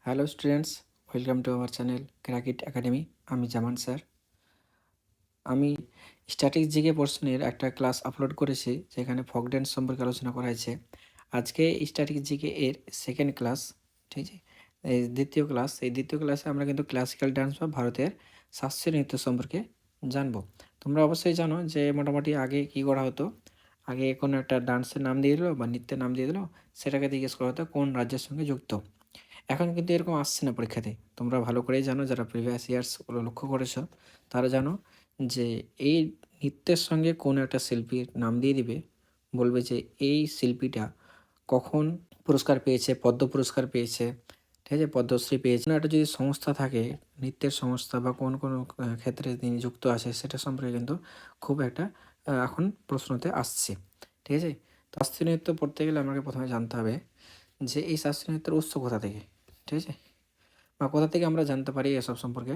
Hello students, welcome to our channel Crackit academy. আমি Zaman sir. আমি static GK পোর্শনের একটা ক্লাস আপলোড করেছি, যেখানে ফক ড্যান্স সম্পর্কে আলোচনা করা হয়েছে। আজকে স্ট্যাটিক জিকে এর সেকেন্ড ক্লাস, ঠিক আছে, এই দ্বিতীয় ক্লাসে আমরা কিন্তু ক্লাসিক্যাল ডান্স বা ভারতের শাস্ত্রীয় নৃত্য সম্পর্কে জানবো। তোমরা অবশ্যই জানো যে মোটামুটি আগে কি করা হতো। আগে কোনো একটা ডান্সের নাম দিয়ে দিলো বা নৃত্যের নাম দিয়ে দিলো, সেটাকে জিজ্ঞেস করা হতো কোন রাজ্যের সঙ্গে যুক্ত। এখন কিন্তু এরকম আসছে না পরীক্ষাতে। তোমরা ভালো করেই জানো, যারা প্রিভিয়াস ইয়ার্সগুলো লক্ষ্য করেছো তারা জানো যে এই নৃত্যের সঙ্গে কোনো একটা শিল্পীর নাম দিয়ে দিবে, বলবে যে এই শিল্পীটা কখন পুরস্কার পেয়েছে, পদ্ম পুরস্কার পেয়েছে, ঠিক আছে, পদ্মশ্রী পেয়েছে। না, একটা যদি সংস্থা থাকে, নৃত্যের সংস্থা বা কোন কোনো ক্ষেত্রে তিনি যুক্ত আছে, সেটা সম্পর্কে কিন্তু খুব একটা এখন প্রশ্নতে আসছে, ঠিক আছে। তো শাস্ত্রীয় নৃত্য পড়তে গেলে আমাকে প্রথমে জানতে হবে যে এই শাস্ত্রীয় নৃত্যের উৎস কোথা থেকে, ঠিক আছে, বা কোথা থেকে আমরা জানতে পারি এসব সম্পর্কে।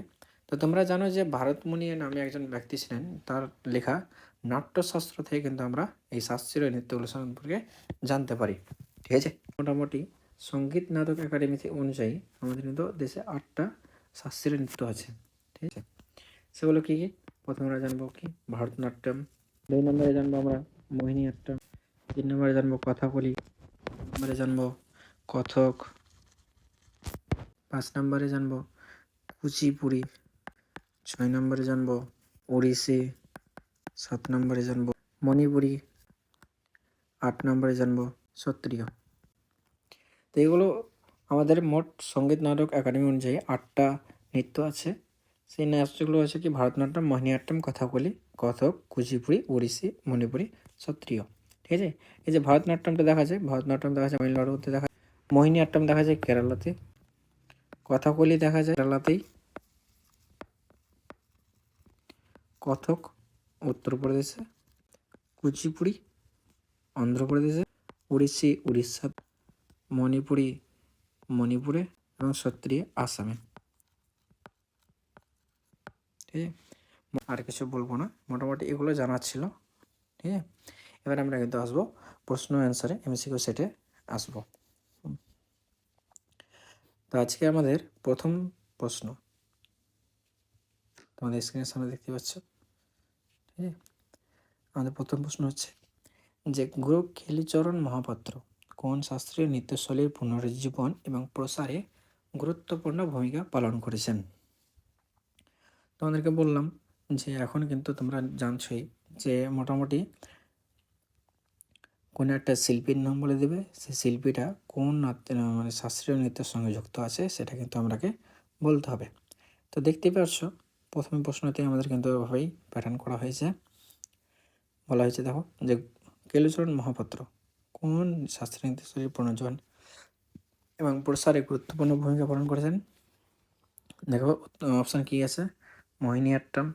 তো তোমরা জানো যে ভারতমুনি নামে একজন ব্যক্তি ছিলেন, তার লেখা নাট্যশাস্ত্র থেকে কিন্তু আমরা এই শাস্ত্রীয় নৃত্যগুলো সম্পর্কে জানতে পারি, ঠিক আছে। মোটামুটি সঙ্গীত নাটক একাডেমি অনুযায়ী আমাদের কিন্তু দেশে 8টা শাস্ত্রীয় নৃত্য আছে, ঠিক আছে। সেগুলো কী কী? প্রথমে আমরা জানবো কি ভারতনাট্যম, 2 নম্বরে জানবো আমরা মোহিনীঅট্টম, 3 নম্বরে জানবো কথাকলি, 4 নম্বরে জানবো কথক, 5 নম্বরে জানবো কুচিপুড়ি, 6 নম্বরে জানবো ওড়িশি, 7 নম্বরে জানবো মণিপুরি, 8 নম্বরে জানবো সত্রিয়। তো এগুলো আমাদের মোট সঙ্গীত নাটক একাডেমি অনুযায়ী 8টা নৃত্য আছে। সেই নাচগুলো আছে কি ভারতনাট্যম, মোহিনীঅট্টম, কথাকলি, কথক, কুচিপুড়ি, ওড়িশি, মণিপুরি, সত্রিয়, ঠিক আছে। এই যে ভারতনাট্যমটা দেখা যায়, ভারতনাট্যম দেখা যায় তামিলনাড়ুতে, মোহিনীঅট্টম দেখা যায় কেরালাতে, কথাকলি দেখা যায় কেরালাতেই, কথক উত্তরপ্রদেশে, কুচিপুড়ি অন্ধ্রপ্রদেশে, ওড়িশি উড়িষ্যা, মণিপুরি মণিপুরে এবং সত্রিয় আসামে, ঠিক আছে। আর কিছু বলবো না, মোটামুটি এগুলো জানা ছিল, ঠিক আছে। এবার আমরা কিন্তু আসবো প্রশ্ন অ্যান্সারে, এমসিকিউ সেটে আসবো। তো আজকে আমাদের প্রথম প্রশ্ন তোমাদের স্ক্রিনের সামনে দেখতে পাচ্ছ, ঠিক আছে। আমাদের প্রথম প্রশ্ন হচ্ছে যে গুরু কেলিচরণ মহাপাত্র কোন শাস্ত্রীয় নৃত্যশৈলীর পুনরুজ্জীবন এবং প্রসারে গুরুত্বপূর্ণ ভূমিকা পালন করেছেন। তোমাদেরকে বললাম যে এখন কিন্তু তোমরা জানছোই যে মোটামুটি কোনো একটা শিল্পীর নাম বলে দেবে, সেই শিল্পীটা কোন মানে শাস্ত্রীয় নৃত্যের সঙ্গে যুক্ত আছে সেটা কিন্তু আমাকে বলতে হবে। তো দেখতেই পাচ্ছ প্রথম প্রশ্নতে আমাদের কিন্তু এভাবেই প্যাটার্ন করা হয়েছে। বলা হয়েছে দেখো যে কেলুচরণ মহাপাত্র কোন শাস্ত্রীয় নৃত্যশৈলীর পুনর্জীবন এবং প্রসারে গুরুত্বপূর্ণ ভূমিকা পালন করেছেন। দেখো অপশান কী আছে, মোহিনীঅট্টম,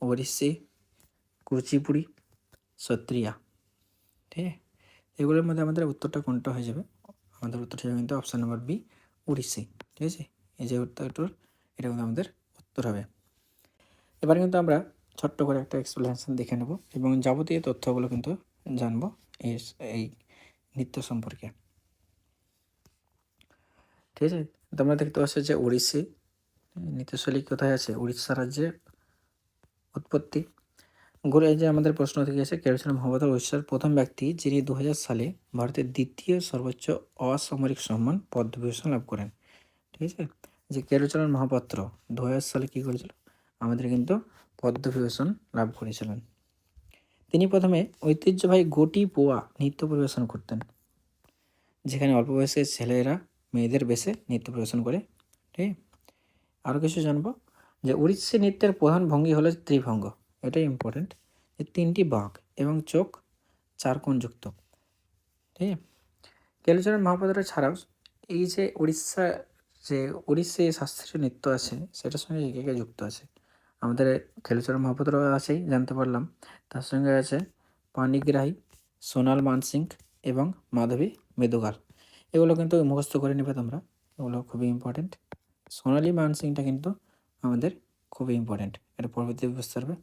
ওড়িশি, কুচিপুড়ি, সত্রিয়া, ঠিক আছে। এগুলোর মধ্যে আমাদের উত্তরটা কোনটা হয়ে যাবে? আমাদের উত্তরটা হবে কিন্তু অপশান নাম্বার বি, উড়িষ্যা, ঠিক আছে। এই যে উত্তর, এটা কিন্তু আমাদের উত্তর হবে। এবার কিন্তু আমরা ছোট্ট করে একটা এক্সপ্লেনেশন দেখে নেব এবং যাবতীয় তথ্যগুলো কিন্তু জানবো এই নৃত্য সম্পর্কে, ঠিক আছে। তোমরা দেখতে পাচ্ছ যে ওড়িশি নৃত্যশৈলী কোথায় আছে? উড়িষ্যা রাজ্যে উৎপত্তি। ঘুরে যে আমাদের প্রশ্ন থেকে এসে কেলুচরণ মহাপাত্র উড়িষ্যার প্রথম ব্যক্তি যিনি 2000 সালে ভারতের দ্বিতীয় সর্বোচ্চ অসামরিক সম্মান পদ্মভূষণ লাভ করেন, ঠিক আছে। যে কেলুচরণ মহাপাত্র 2000 সালে কী করেছিল? আমাদের কিন্তু পদ্মবিভূষণ লাভ করেছিলেন। তিনি প্রথমে ঐতিহ্যবাহী গোটি পোয়া নৃত্য পরিবেশন করতেন, যেখানে অল্প বয়সের ছেলেরা মেয়েদের বেশে নৃত্য পরিবেশন করে, ঠিক। আরও কিছু জানবো যে উড়িষ্যা নৃত্যের প্রধান ভঙ্গি হলো ত্রিভঙ্গ, এটাই ইম্পর্টেন্ট, যে 3টি বাঁক এবং চোখ 4 কোণযুক্ত, ঠিক আছে। কেলুচরণ মহাপাত্র ছাড়াও এই যে উড়িষ্যায় শাস্ত্রীয় নৃত্য আছে, সেটার সঙ্গে একে একে যুক্ত আছে। আমাদের কেলুচরণ মহাপাত্র আছেই, জানতে পারলাম, তার সঙ্গে আছে পাণিগ্রাহী, সোনাল মানসিং এবং মাধবী মেদুগাল। এগুলো কিন্তু মুখস্থ করে নেবে তোমরা, এগুলো খুবই ইম্পর্টেন্ট। সোনালি মানসিংটা কিন্তু আমাদের খুবই ইম্পর্টেন্ট, এটা পরবর্তী বুঝতে পারবে।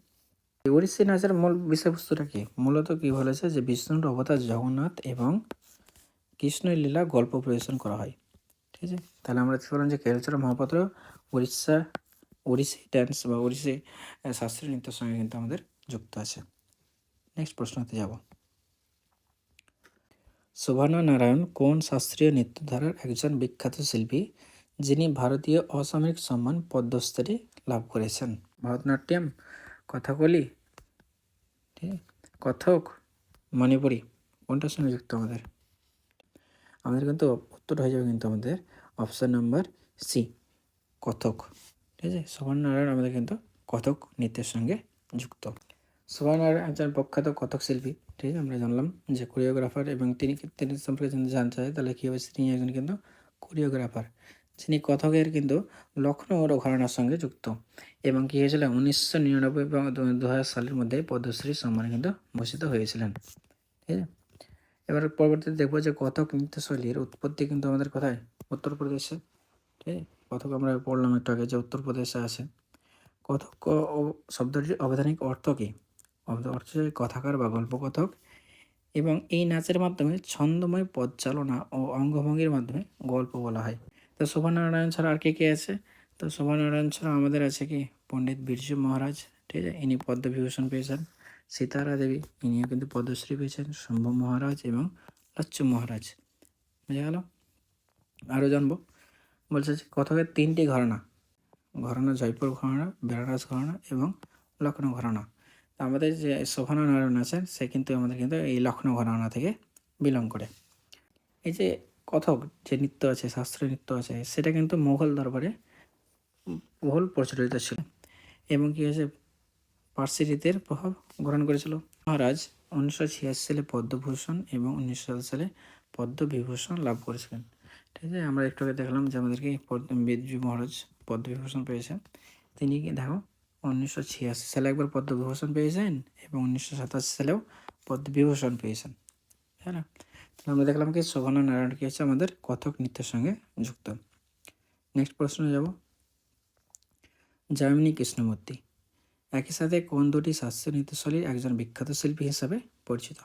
ওড়িশি নাচের মূল বিষয়বস্তুটা কি? মূলত কি বলেছে যে বিষ্ণুর অবতার জগন্নাথ এবং কৃষ্ণের লীলা গল্প পরিবেশন করা হয়, ঠিক আছে। তাহলে আমরা দেখতে পেলাম যে কেলচরণ মহাপাত্র ওড়িশি ড্যান্স বা ওড়িশি শাস্ত্রীয় নৃত্যের সঙ্গে কিন্তু আমাদের যুক্ত আছে। নেক্সট প্রশ্নতে যাব। শোভনা নারায়ণ কোন শাস্ত্রীয় নৃত্যধারার একজন বিখ্যাত শিল্পী যিনি ভারতীয় অসামরিক সম্মান পদ্মশ্রী লাভ করেছেন? ভরতনাট্যম, কথাকলি, ঠিক আছে, কথক, মণিপুরি, কোনটার সঙ্গে যুক্ত আমাদের কিন্তু উত্তরটা হয়ে যাবে কিন্তু আমাদের অপশান নাম্বার সি, কথক। ঠিক আছে, শোভনা নারায়ণ আমাদের কিন্তু কথক নৃত্যের সঙ্গে যুক্ত। শোভনা নারায়ণ একজন প্রখ্যাত কথক শিল্পী। ঠিক আছে, আমরা জানলাম যে কোরিওগ্রাফার, এবং তিনি সম্পর্কে যদি জানতে চাই তাহলে কী হবে, তিনি একজন কিন্তু কোরিওগ্রাফার যিনি কথকের কিন্তু লখনৌর ঘরানার সঙ্গে যুক্ত, এবং কী হয়েছিল 1999 এবং 2000 সালের মধ্যে পদ্মশ্রী সম্মানে কিন্তু ভূষিত হয়েছিলেন। ঠিক আছে, এবার পরবর্তীতে দেখবো যে কথক নৃত্যশৈলীর উৎপত্তি কিন্তু আমাদের কোথায়, উত্তরপ্রদেশে। ঠিক আছে, কথক আমরা পড়লাম একটু আগে যে উত্তরপ্রদেশে আছে। কথক শব্দটির আবিধানিক অর্থ কী? অর্থ হচ্ছে কথাকার বা গল্পকথক, এবং এই নাচের মাধ্যমে ছন্দময় পদচালনা ও অঙ্গভঙ্গির মাধ্যমে গল্প বলা হয়। তো শোভনা নারায়ণ ছাড়া আর কে কে আছে? তো শোভনা নারায়ণ ছাড়া আমাদের আছে কি পণ্ডিত বিরজু মহারাজ। ঠিক আছে, ইনি পদ্মবিভূষণ পেয়েছেন। সীতারা দেবী, ইনিও কিন্তু পদ্মশ্রী পেয়েছেন। শম্ভু মহারাজ এবং লচ্ছু মহারাজ। বুঝে গেল? আরও জানবো, বলছে যে কথকের 3টি ঘরানা, জয়পুর ঘরানা, বেনারস ঘরানা এবং লখনৌ ঘরানা। আমাদের যে শোভনা নারায়ণ আছেন সে কিন্তু আমাদের কিন্তু এই লখনৌ ঘরানা থেকে বিলং করে। এই যে কথক যে নৃত্য আছে, শাস্ত্রীয় নৃত্য আছে, সেটা কিন্তু মুঘল দরবারে বহুল প্রচলিত ছিল, এবং কী হয়েছে পার্সি রীতির প্রভাব গ্রহণ করেছিল। মহারাজ 1986 সালে পদ্মভূষণ এবং 1907 সালে পদ্মবিভূষণ লাভ করেছিলেন। ঠিক আছে, আমরা একটু আগে দেখলাম যে আমাদেরকে বিরজু মহারাজ পদ্মবিভূষণ পেয়েছেন। তিনি কি দেখো 1986 সালে একবার পদ্মবিভূষণ পেয়েছেন এবং 1987 সালেও পদ্মবিভূষণ পেয়েছেন। তাই না? তাহলে আমরা দেখলাম কি শোভনা নারায়ণ কি হচ্ছে আমাদের কথক নৃত্যের সঙ্গে যুক্ত। নেক্সট প্রশ্নে যাব। যামিনী কৃষ্ণমূর্তি একই সাথে কোন দুটি শাস্ত্রীয় নৃত্যশৈলীর একজন বিখ্যাত শিল্পী হিসাবে পরিচিত?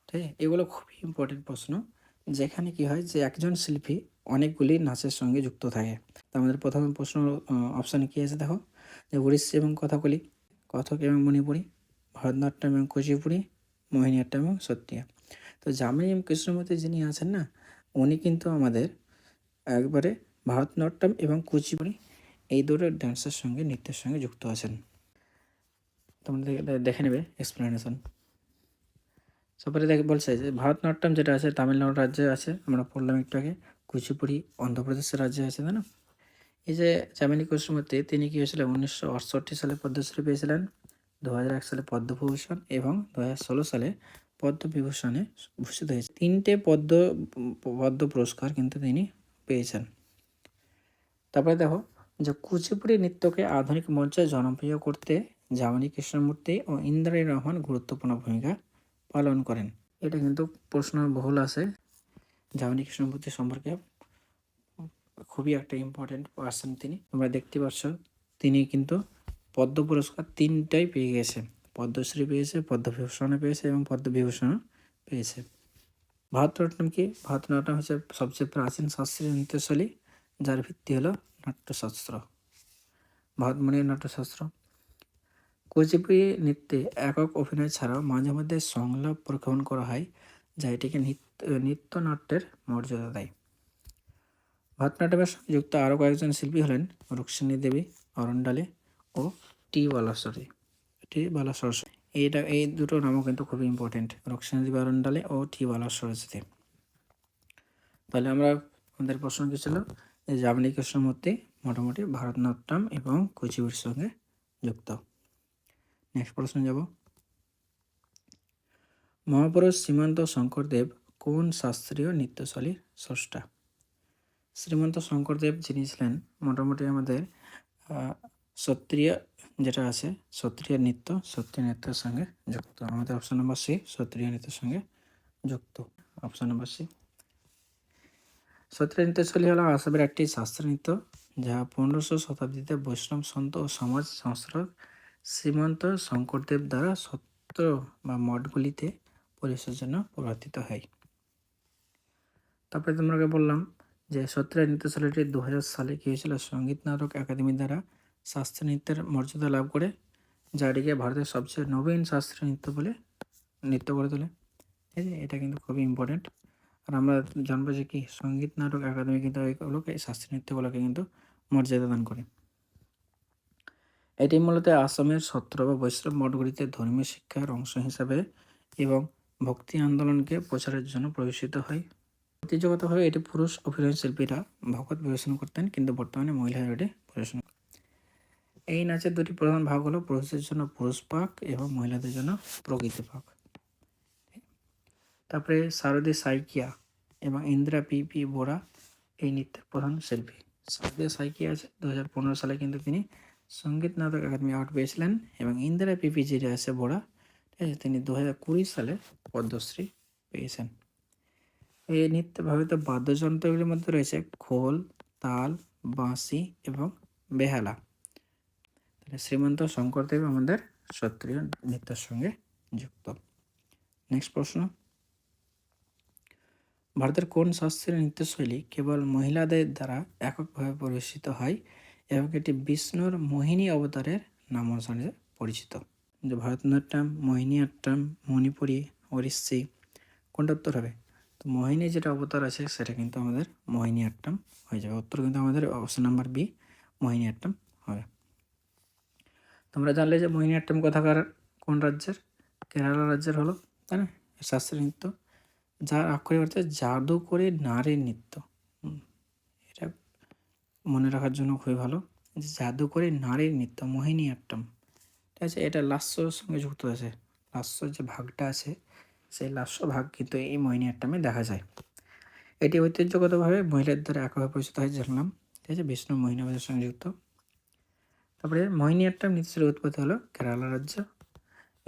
ঠিক আছে, এগুলো খুবই ইম্পর্টেন্ট প্রশ্ন, যেখানে কি হয় যে একজন শিল্পী অনেকগুলি নাচের সঙ্গে যুক্ত থাকে। তো আমাদের প্রথম প্রশ্ন অপশানে কী আছে দেখো, যে ওড়িশি এবং কথাকলি, কথক এবং মণিপুরি, ভরতনাট্যম এবং কুচিপুড়ি, মোহিনীআট্যম এবং সত্রিয়া। তো যামিনী কৃষ্ণমূর্তি যিনি আছেন না, উনি কিন্তু আমাদের একবারে ভারতনাট্যম এবং কুচিপুড়ি এই দুটো ডান্সের সঙ্গে নৃত্যের সঙ্গে যুক্ত আছেন। তোমরা দেখে নেবে এক্সপ্লেনেশন। তারপরে বলছে যে ভারতনাট্যম যেটা আছে তামিলনাড়ু রাজ্যে আছে, আমরা পড়লাম একটু আগে। কুচিপুড়ি অন্ধ্রপ্রদেশের রাজ্যে আছে, তাই না? এই যে যামিনী কৃষ্ণমূর্তি, তিনি কী হয়েছিলেন 1968 সালে পদ্মশ্রী পেয়েছিলেন, 2001 সালে পদ্মভূষণ এবং 2016 সালে পদ্মবিভূষণে ভূষিত হয়েছে। 3টে পদ্ম পুরস্কার কিন্তু তিনি পেয়েছেন। তারপরে দেখো যে কুচিপুড়ি নৃত্যকে আধুনিক মঞ্চে জনপ্রিয় করতে যামিনী কৃষ্ণমূর্তি ও ইন্দ্রাণী রহমান গুরুত্বপূর্ণ ভূমিকা পালন করেন। এটা কিন্তু প্রশ্ন বহুল আছে। যামিনী কৃষ্ণমূর্তি সম্পর্কে খুবই একটা ইম্পর্টেন্ট পার্সন তিনি। তোমরা দেখতে পাচ্ছ তিনি কিন্তু পদ্ম পুরস্কার 3টাই পেয়ে গেছে। পদ্মশ্রী পেয়েছে, পদ্মভূষণও পেয়েছে এবং পদ্মবিভূষণও পেয়েছে। ভারতনাট্যম কি? ভারতনাট্যম হচ্ছে সবচেয়ে প্রাচীন শাস্ত্রীয় নৃত্যশৈলী, যার ভিত্তি হলো নাট্যশাস্ত্র, ভারতমণীর নাট্যশাস্ত্র। কুচিপুড়ি নৃত্যে একক অভিনয় ছাড়াও মাঝে মধ্যে সংলাপ প্রক্ষেপণ করা হয়, যা এটিকে নৃত্যনাট্যের মর্যাদা দেয়। ভারতনাট্যমের সঙ্গে যুক্ত আরও কয়েকজন শিল্পী হলেন রুক্মিণী দেবী অরণ্ডালে ও টি বালাসরস্বতী। এই দুটো নামও কিন্তু খুবই ইম্পর্টেন্ট, রুক্মিণী দেবী অরণ্ডালে ও টি বালাসরস্বতী। তাহলে আমাদের প্রশ্ন কী ছিল, যে যামিনী কৃষ্ণমূর্তি মোটামুটি ভারতনাট্যম এবং কুচিপুড়ির সঙ্গে যুক্ত। নেক্সট প্রশ্ন যাব। মহাপুরুষ শ্রীমন্ত শঙ্করদেব কোন শাস্ত্রীয় নৃত্যশৈলীর স্রষ্টা? শ্রীমন্ত শঙ্করদেব যিনি ছিলেন মোটামুটি আমাদের সত্রিয় যেটা আছে, সত্রিয় নৃত্যের সঙ্গে যুক্ত। আমাদের অপশন নাম্বার সি, সত্রিয় নৃত্যের সঙ্গে যুক্ত। Option number C. সত্রিয় নৃত্যশৈলী হলো আসামের একটি শাস্ত্রীয় নৃত্য, যা 1500 শতাব্দীতে বৈষ্ণব সন্ত ও সমাজ সংস্কারক শ্রীমন্ত শঙ্করদেব দ্বারা সত্র বা মঠগুলিতে পরিবেশের জন্য প্রবর্তিত হয়। তারপরে তোমাকে বললাম যে সত্রিয়া নৃত্যশৈলীটি 2000 সালে কী হয়েছিল, সঙ্গীত নাটক একাডেমি দ্বারা শাস্ত্রীয় নৃত্যের মর্যাদা লাভ করে, যা এটিকে ভারতের সবচেয়ে নবীন শাস্ত্রীয় নৃত্য করে তোলে। ঠিক আছে, এটা কিন্তু খুবই ইম্পর্টেন্ট। আর আমরা জানবো যে কি সঙ্গীত নাটক একাডেমি কিন্তু এইগুলোকে, শাস্ত্রীয় নৃত্যগুলোকে কিন্তু মর্যাদা দান করে। এটি মূলত আসামের সত্র বা বৈষ্ণব মঠগুলিতে ধর্মীয় শিক্ষার অংশ হিসাবে এবং ভক্তি আন্দোলনকে প্রচারের জন্য প্রতিষ্ঠিত হয়। ঐতিহ্যগতভাবে এটি পুরুষ অভিনয় শিল্পীরা ভগৎ পরিবেশন করতেন, কিন্তু বর্তমানে মহিলারা এটি পরিবেশন। এই নাচের দুটি প্রধান ভাগ হলো পুরুষদের জন্য পুরুষ পাক এবং মহিলাদের জন্য প্রকৃতি পাক। তারপরে শারদী সাইকিয়া এবং ইন্দিরা পি বোরা এই নৃত্যের প্রধান শিল্পী। শারদী সাইকিয়া আছে 2015 সালে কিন্তু তিনি সঙ্গীত নাটক একাডেমি অ্যাওয়ার্ড পেয়েছিলেন, এবং ইন্দিরা পি যেটা আছে বোরা, ঠিক আছে, তিনি 2020 সালে পদ্মশ্রী পেয়েছেন। এই নৃত্য ভাবিত বাদ্যযন্ত্রগুলির মধ্যে রয়েছে খোল, তাল, বাঁশি এবং বেহালা। তাহলে শ্রীমন্ত শঙ্করদেব আমাদের সত্রিয় নৃত্যের সঙ্গে যুক্ত। নেক্সট প্রশ্ন, ভারতের কোন শাস্ত্রীয় নৃত্যশৈলী কেবল মহিলাদের দ্বারা এককভাবে পরিবেশিত হয় এবং এটি বিষ্ণুর মোহিনী অবতারের নাম অনুসারে পরিচিত? যে ভারতনাট্যম, মোহিনীঅট্টম, মণিপুরী, ওড়িশি, কোনটা উত্তর হবে? তো মোহিনী যেটা অবতার আছে সেটা কিন্তু আমাদের মোহিনীঅট্টম হয়ে যাবে। উত্তর কিন্তু আমাদের অপশন নাম্বার বি, মোহিনীঅট্টম হবে। তোমরা জানলে যে মোহিনীঅট্টম কোন রাজ্যের? কেরালা রাজ্যের হলো, তাই না, শাস্ত্রীয় নৃত্য, যার আক্ষরিক অর্থে জাদু করে নারীর নৃত্য। এটা মনে রাখার জন্য খুবই ভালো, যে জাদু করে নারীর নৃত্য মোহিনীঅট্টম। ঠিক আছে, এটা লাস্যর সঙ্গে যুক্ত আছে। লাস্য যে ভাগটা আছে, সেই লাস্য ভাগ কিন্তু এই মোহিনীঅট্টমে দেখা যায়। এটি ঐতিহ্যগতভাবে মহিলাদের দ্বারা একভাবে পরিচিত হয় জানলাম। ঠিক আছে, বিষ্ণু মোহিনী অবতারের সঙ্গে যুক্ত। তারপরে মোহিনীঅট্টম নৃত্যের উৎপত্তি হলো কেরালা রাজ্য।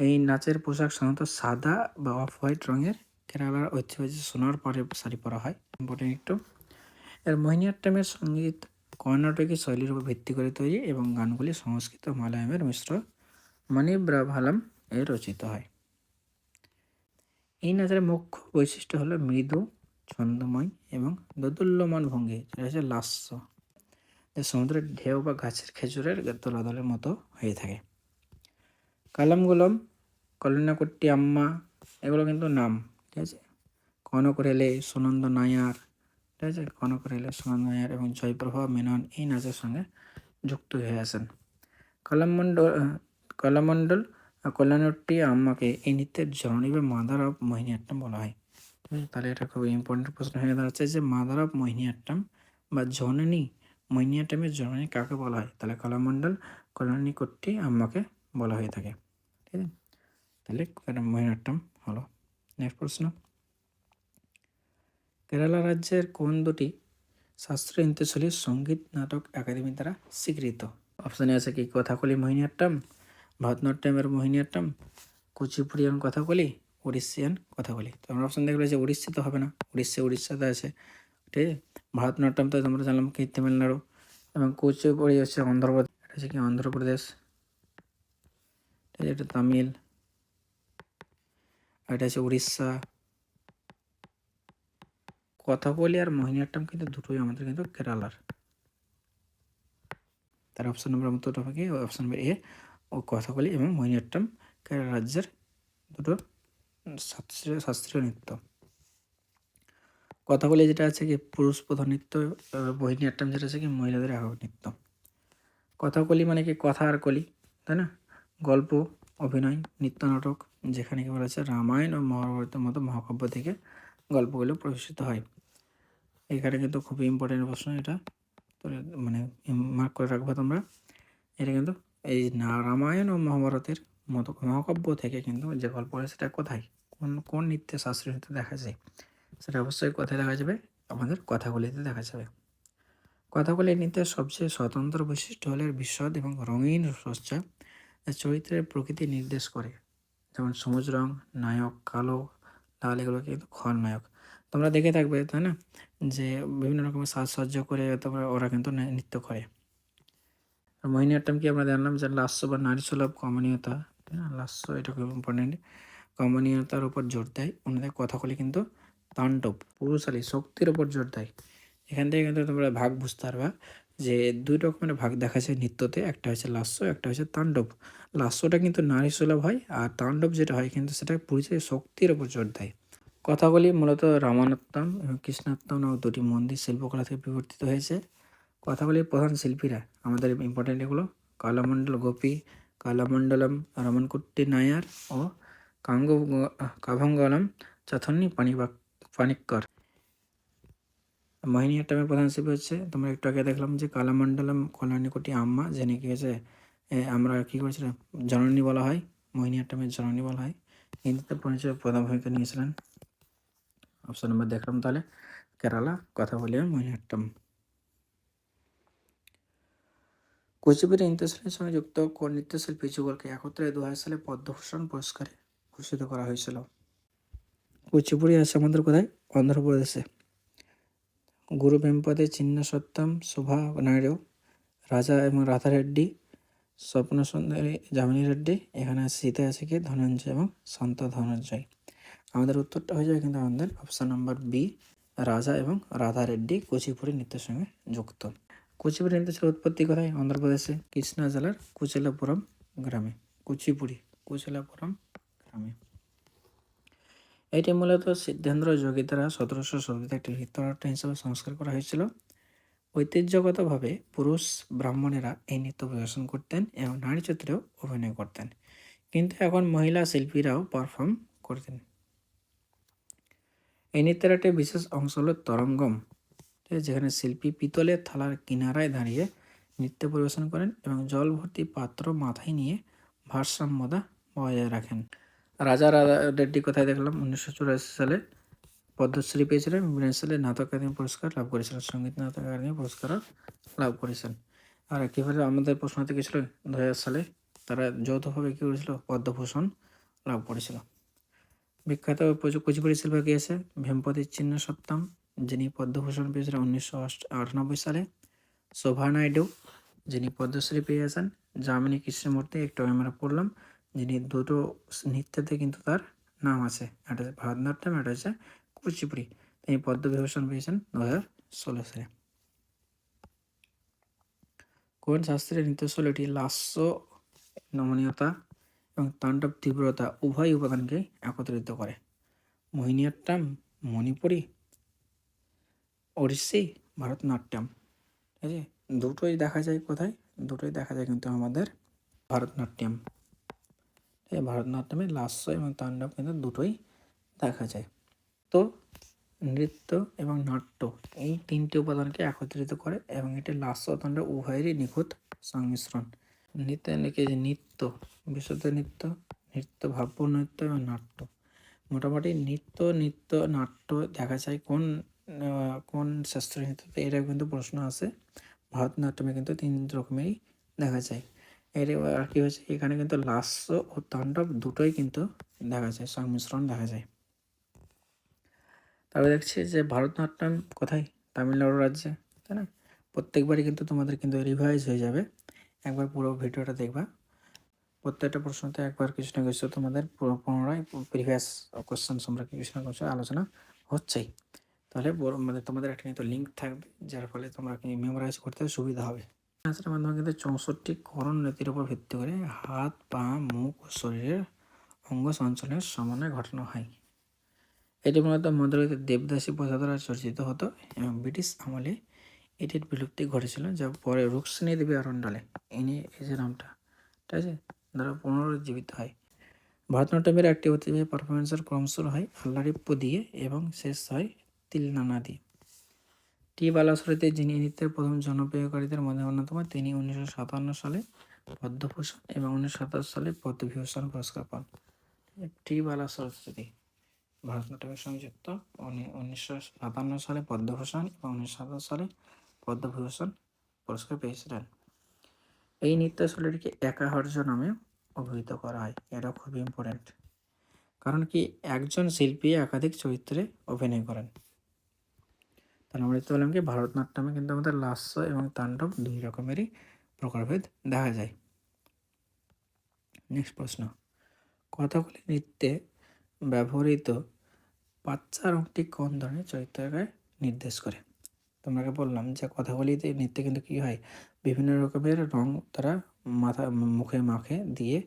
এই নাচের পোশাক সাধারণত সাদা বা অফ হোয়াইট রঙের। কেরালার ঐতিহ্যবাহী সোনার পরে শাড়ি পরা হয়, ইম্পর্টেন্ট একটু। এর মোহিনীঅট্টমের সঙ্গীত কর্ণাটকী শৈলীর উপর ভিত্তি করে তৈরি এবং গানগুলি সংস্কৃত ও মালয়ামের মিশ্র মণিব্রাভালাম এ রচিত হয়। এই নাচের মুখ্য বৈশিষ্ট্য হলো মৃদু, ছন্দময় এবং দোদুল্যমান ভঙ্গি, যেটা হচ্ছে লাস্য, যা সমুদ্রের ঢেউ বা গাছের খেজুরের দোলাদলের মতো হয়ে থাকে। কালামগুলম, কল্যাণকুট্টি আম্মা, এগুলো কিন্তু নাম। ঠিক আছে, কনক রেলে, সুনন্দ নায়ার, ঠিক আছে, কনক রেলে, সুনন্দ নায়ার এবং জয়প্রভা মেনন এই নাচের সঙ্গে যুক্ত হয়ে আছেন। কলামণ্ডল কল্যাণট্টি আম্মাকে এই নৃত্যের জননী বা মাদার অফ মোহিনীঅট্টম বলা হয়। তাহলে এটা খুব ইম্পর্টেন্ট প্রশ্ন হয়ে দাঁড়াচ্ছে যে মাদার অফ মোহিনীঅট্টম বা জননী, মোহিনীঅট্টমের জননী কাকে বলা হয়? তাহলে কলামণ্ডল কল্যাণীকুট্টি আম্মাকে বলা হয়ে থাকে। ঠিক আছে, তাহলে এটা মোহিনীঅট্টম হলো। নেক্সট প্রশ্ন, কেরালা রাজ্যের কোন দুটি শাস্ত্রীয় নৃত্যশৈলী সঙ্গীত নাটক একাডেমি দ্বারা স্বীকৃত? অপশানে আছে কি কথাকলি মোহিনীঅট্টম, ভারতনাট্যমের মোহিনীঅট্টম, কুচিপুড়িয়ান কথাকলি, উড়িষ্যান কথাকলি। তো আমরা অপশান দেখলে যে উড়িষ্যা তো হবে না, উড়িষ্যাতে আছে। ঠিক আছে, ভারতনাট্যম তো আমরা জানলাম কি তামিলনাড়ু, এবং কুচিপুড়ি হচ্ছে অন্ধ্রপ্রদেশ, এটা হচ্ছে কি অন্ধ্রপ্রদেশ। ঠিক আছে, এটা তামিল, আর এটা হচ্ছে উড়িষ্যা। কথাকলি আর মোহিনীঅট্টম কিন্তু দুটোই আমাদের কিন্তু কেরালার। তার অপশন নম্বর উত্তরটা হবে কি অপশন নম্বর এ, ও কথাকলি এবং মোহিনীঅট্টম কেরালা রাজ্যের দুটো শাস্ত্রীয় নৃত্য। কথাকলি যেটা আছে কি পুরুষ প্রধান নৃত্য, মোহিনীঅট্টম যেটা আছে কি মহিলাদের একক নৃত্য। কথাকলি মানে কি কথা আর কলি, তাই না, গল্প, অভিনয়, নৃত্য নাটক, যেখানে কি বলা আছে রামায়ণ ও মহাভারতের মতো মহাকাব্য থেকে গল্পগুলো প্রকাশিত হয়। এখানে কিন্তু খুবই ইম্পর্টেন্ট প্রশ্ন এটা, তো মানে মার্ক করে রাখবো তোমরা। এটা কিন্তু এই রামায়ণ ও মহাভারতের মতো মহাকাব্য থেকে কিন্তু যে গল্প হয় সেটা কোথায়, কোন কোন নৃত্যে, শাস্ত্রীয় নৃত্যে দেখা যায়, সেটা অবশ্যই কোথায় দেখা যাবে? আমাদের কথাকলিতে দেখা যাবে। কথাকলি নৃত্যের সবচেয়ে স্বতন্ত্র বৈশিষ্ট্য হল এর বিশদ এবং রঙিন সজ্জা, যা চরিত্রের প্রকৃতি নির্দেশ করে। যেমন সবুজ রং নায়ক, কালো লাল এগুলো কিন্তু খলনায়ক। তোমরা দেখে থাকবে, তাই না, যে বিভিন্ন রকমের সাজসজ্জা করে তোমরা ওরা কিন্তু নৃত্য করে। আর মোহিনীঅট্টম কি আমরা জানলাম যে লাস্য বা নারী সুলভ কমনীয়তা, লাস্য এটা খুব ইম্পর্টেন্ট, কমনীয়তার উপর জোর দেয়। অন্যদের কথাকলি কিন্তু তাণ্ডব পুরুষালী শক্তির উপর জোর দেয়। এখান থেকে কিন্তু তোমরা ভাগ বুঝতে পারবা যে দুই রকমের ভাগ দেখা যায় নৃত্যতে, একটা হচ্ছে লাস্য, একটা হচ্ছে তাণ্ডব। লাস্যটা কিন্তু নারী সুলভ হয়, আর তাণ্ডব যেটা হয় কিন্তু সেটা পরিচয় শক্তির উপর জোর দেয়। কথাগুলি মূলত রামায়ণোত্তম এবং কৃষ্ণোত্তম নামক দুটি মন্দির শিল্পকলা থেকে বিবর্তিত হয়েছে। কথাগুলির প্রধান শিল্পীরা আমাদের ইম্পর্টেন্ট এগুলো: কালামণ্ডল গোপী, কালামণ্ডলম রমনকুট্টি নায়ার ও কাঙ্গ কাভঙ্গলম চাথন্নি পানিক্কর। মোহিনীঅট্টমের প্রধান শিল্পী হচ্ছে, তোমরা একটু আগে দেখলাম যে কালামণ্ডলম কল্যাণীকুটি আম্মা, যিনি কি হয়েছে আমরা কী করেছিলাম, জননী বলা হয়, মোহিনীঅট্টমের জননী বলা হয়। হিন্দিতে পরিচয় প্রধান ভূমিকা নিয়েছিলেন। অপশন নাম্বার দেখলাম তাহলে কেরালা, কথা বলি মোহিনীঅট্টম। কুচিপুড়ি নৃত্যশৈলীর সঙ্গে যুক্ত কোন নৃত্যশিল্পী যুগলকে একত্রে 2000 সালে পদ্মভূষণ পুরস্কারে ভূষিত করা হয়েছিল? কুচিপুড়ি আছে আমাদের কোথায়? অন্ধ্রপ্রদেশে। গুরু ভেম্পদে চিন্ন সত্যম, শোভা নাইডু, রাজা এবং রাধা রেড্ডি, স্বপ্ন সুন্দরী যামিনী রেড্ডি, এখানে শীতে আছে কি ধনঞ্জয় এবং সন্ত ধনঞ্জয়। আমাদের উত্তরটা হয়ে যাবে কিন্তু আমাদের অপশান নাম্বার বি, রাজা এবং রাধা রেড্ডি কুচিপুড়ি নৃত্যের সঙ্গে যুক্ত। কুচিপুড়ি নৃত্যের উৎপত্তি কোথায়? অন্ধ্রপ্রদেশে কৃষ্ণা জেলার কুচেলাপুরম গ্রামে। কুচিপুড়ি কুচেলাপুরম গ্রামে। এটি মূলত সিদ্ধেন্দ্র যোগী দ্বারা 1700 শতাব্দীতে একটি নৃত্যনাট্য হিসেবে সংস্কার করা হয়েছিল। ঐতিহ্যগতভাবে পুরুষ ব্রাহ্মণেরা এই নৃত্য পরিবেশন করতেন এবং নারী চরিত্রেও অভিনয় করতেন, কিন্তু এখন মহিলা শিল্পীরাও পারফর্ম করতেন। এই নৃত্যের একটি বিশেষ অংশ হল তরঙ্গম, যেখানে শিল্পী পিতলের থালার কিনারায় দাঁড়িয়ে নৃত্য পরিবেশন করেন এবং জল ভর্তি পাত্র মাথায় নিয়ে ভারসাম্যতা বজায় রাখেন। রাজা রাধা রেড্ডি কোথায় দেখলাম 1984 সালে পদ্মশ্রী পেয়েছিলেন, 19 সালে নাটক একাডেমি পুরস্কার লাভ করেছিলেন, সঙ্গীত নাটক একাডেমি পুরস্কারও লাভ করেছেন। আর কীভাবে আমাদের প্রশ্ন থেকে ছিল 2000 সালে তারা যৌথভাবে কী করেছিল, পদ্মভূষণ লাভ করেছিল। বিখ্যাত কুচিপুড়ি শিল্পী কে আছে? ভেম্পতি চিন্ন সত্যম, যিনি পদ্মভূষণ পেয়েছিলেন 1998 সালে। শোভা নাইডু, যিনি পদ্মশ্রী পেয়েছেন। যামিনী কৃষ্ণমূর্তি, একটু আমরা পড়লাম, যিনি দুটো নৃত্যতে কিন্তু তার নাম আছে, একটা হচ্ছে ভারতনাট্যম, একটা হচ্ছে কুচিপুড়ি। তিনি পদ্মবিভূষণ পেয়েছেন 2016 সালে। কোন শাস্ত্রীয় নৃত্যশৈলীটি লাস্য নমনীয়তা এবং তাণ্ডব তীব্রতা উভয় উপাদানকে একত্রিত করে? মোহিনীঅট্টম, মণিপুরি, ওড়িশি, ভারতনাট্যম। ঠিক আছে, দুটোই দেখা যায় কোথায়? দুটোই দেখা যায় কিন্তু আমাদের ভারতনাট্যম। এই ভারতনাট্যমে লাস্য এবং তাণ্ডব কিন্তু দুটোই দেখা যায়। তো নৃত্য এবং নাট্য এই তিনটি উপাদানকে একত্রিত করে এবং এটি লাস্য তাণ্ডব উভয়েরই নিখুঁত সংমিশ্রণ। নৃত্য নাকি নৃত্য, বিশুদ্ধ নৃত্য, নৃত্য ভাব্য নৃত্য এবং নাট্য। মোটামুটি নৃত্য নাট্য দেখা যায় কোন শাস্ত্রীয় নৃত্যতে, এটা কিন্তু প্রশ্ন আছে। ভারতনাট্যমে কিন্তু 3 রকমেরই দেখা যায়। এর আর কি হয়েছে, এখানে কিন্তু লাস্য ও তাণ্ডব দুটোই কিন্তু দেখা যায়, সংমিশ্রণ দেখা যায়। তারপরে দেখছি যে ভারতনাট্যম কোথায়? তামিলনাড়ু রাজ্যে, তাই না? প্রত্যেকবারই কিন্তু তোমাদের কিন্তু রিভাইজ হয়ে যাবে, একবার পুরো ভিডিওটা দেখবা। প্রত্যেকটা প্রশ্নতে একবার কিছু না কিছু তোমাদের পুনরায় প্রিভিয়াস কোশ্চেন সম্পর্কে কিছু না কিছু আলোচনা হচ্ছেই। তাহলে মানে তোমাদের একটা কিন্তু লিঙ্ক থাকবে, যার ফলে তোমরা মেমোরাইজ করতে সুবিধা হবে। আনসারের মাধ্যমে কিন্তু 64 করণ নীতির উপর ভিত্তি করে হাত, পা, মুখ ও শরীরের অঙ্গ সঞ্চালনের সমন্বয়ে ঘটানো হয়। এটি মূলত মধ্যযুগের দেবদাসী প্রথা দ্বারা চর্চিত হতো এবং ব্রিটিশ আমলে এটির বিলুপ্তি ঘটেছিল, যা পরে রুক্মিণী দেবী আরণ্ডালে এই যে নামটা, ঠিক আছে, দ্বারা পুনরুজ্জীবিত হয়। ভারতনাট্যমের একটি ঐতিহ্যবাহী পারফরমেন্সের ক্রম শুরু হয় আল্লারিপ্পু দিয়ে এবং শেষ হয় তিলনানা দিয়ে। টি বালাসুরিতে, যিনি নৃত্যের প্রথম জনপ্রিয়কারীদের মধ্যে অন্যতম, তিনি 1957 সালে পদ্মভূষণ এবং 1927 সালে পদ্মবিভূষণ পুরস্কার পান। টি বালাসুরি ভারতনাট্যমের সঙ্গে যুক্ত, 1957 সালে পদ্মভূষণ এবং 1927 সালে পদ্মবিভূষণ পুরস্কার পেয়েছিলেন। এই নৃত্যশৈলীটিকে একাহর্য নামে অভিহিত করা হয়। এটা খুবই ইম্পর্ট্যান্ট, কারণ কি একজন শিল্পী একাধিক চরিত্রে অভিনয় করেন। তাহলে আমরা দেখতে পেলাম কি ভারতনাট্যমে কিন্তু আমাদের লাস্য এবং তাণ্ডব দুই রকমেরই প্রকারভেদ দেখা যায়। নেক্সট প্রশ্ন, কথাকলি নৃত্যে ব্যবহৃত পাচ্চা রংটি কোন ধরনের চরিত্রকে নির্দেশ করে? তোমাকে বললাম যে কথাগুলিতে নৃত্যে কিন্তু কী হয়, বিভিন্ন রকমের রং তারা মুখে মাখে দিয়ে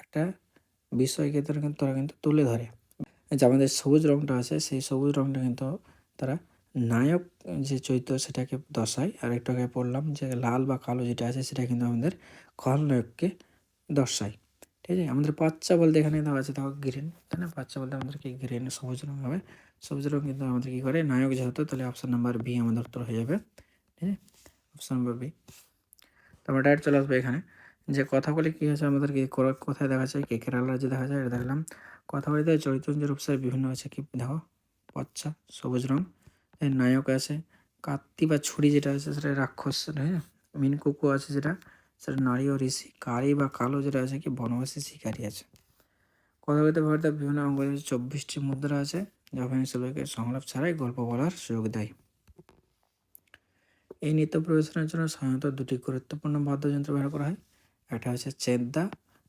একটা বিষয়কে তারা কিন্তু তুলে ধরে। যে আমাদের সবুজ রঙটা আছে, সেই সবুজ রঙটা কিন্তু তারা নায়ক যে চরিত্র সেটাকে দর্শায়। আর একটু আগে বললাম যে লাল বা কালো যেটা আছে সেটা কিন্তু আমাদের খলনায়ককে দর্শায়। ঠিক আছে, আমাদের বাচ্চা বলতে এখানে দেওয়া আছে দেখো গ্রিন, তাই না? বাচ্চা বলতে আমাদের কি গ্রিন সবুজ রঙ হবে। সবুজ রঙ কিন্তু আমাদের কী করে, নায়ক যেহেতু, তাহলে অপশান নাম্বার বি আমাদের উত্তর হয়ে যাবে। ঠিক আছে, অপশান নাম্বার বি। তারপর ডাইরেক্ট চলে আসবে এখানে যে কথাগুলি কী হয়েছে আমাদেরকে কোথায় দেখা যায়, কে কেরালা রাজ্যে দেখা যায়, এটা দেখলাম। কথাগুলিতে চরিত্রের উপসার বিভিন্ন আছে, কি দেখো পচ্চা সবুজ রং, এর নায়ক আছে কাত্তি বা ছুরি যেটা আছে সেটা রাক্ষস, হ্যাঁ। মিনকুকু আছে যেটা, সেটা নারী ও ঋষি। কারি বা কালো যেটা আছে কি বনবাসী শিকারী আছে। কথাগুলিতে ভারতের বিভিন্ন অঙ্গ 24টি মুদ্রা আছে, যা অভিনয়শিল্পীকে সংলাপ ছাড়াই গল্প বলার সুযোগ দেয়। এই নৃত্য পরিবেশনের জন্য সাধারণত দুটি গুরুত্বপূর্ণ বাদ্যযন্ত্র ব্যবহার করা হয়। একটা হচ্ছে চেদ্দা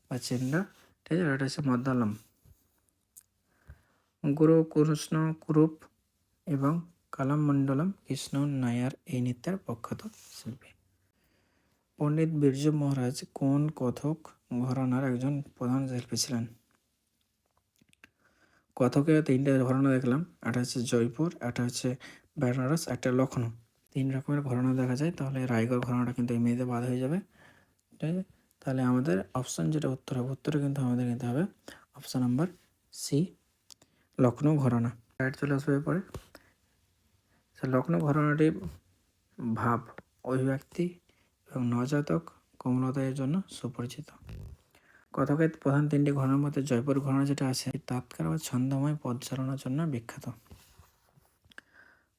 বা চেন্ডা, ঠিক আছে, আর একটা হচ্ছে মদ্দালম। গুরু কৃষ্ণ কুরুপ এবং কালামমণ্ডলম কৃষ্ণ নায়ার এই নৃত্যের প্রখ্যাত শিল্পী। পণ্ডিত বিরজু মহারাজ কোন কথক ঘরানার একজন প্রধান শিল্পী ছিলেন? কথকে তিনটে ঘরানা দেখলাম, একটা হচ্ছে জয়পুর, একটা হচ্ছে বেনারস, একটা লখনৌ। 3 রকমের ঘরানা দেখা যায়, তাহলে রায়গড় ঘরানাটা কিন্তু এমনিতে বাদ হয়ে যাবে। ঠিক আছে, তাহলে আমাদের অপশান যেটা উত্তর হবে, উত্তরে কিন্তু আমাদের নিতে হবে option number C, Lucknow gharana. Right চলে আসবে এরপরে। লখনৌ ঘরানাটি ভাব, অভিব্যক্তি এবং নবজাতক কোমলতার জন্য সুপরিচিত। কথকের প্রধান 3টি ঘরানার মধ্যে জয়পুর ঘরানা যেটা আছে, তাৎকার বা ছন্দময় পদচারণার জন্য বিখ্যাত।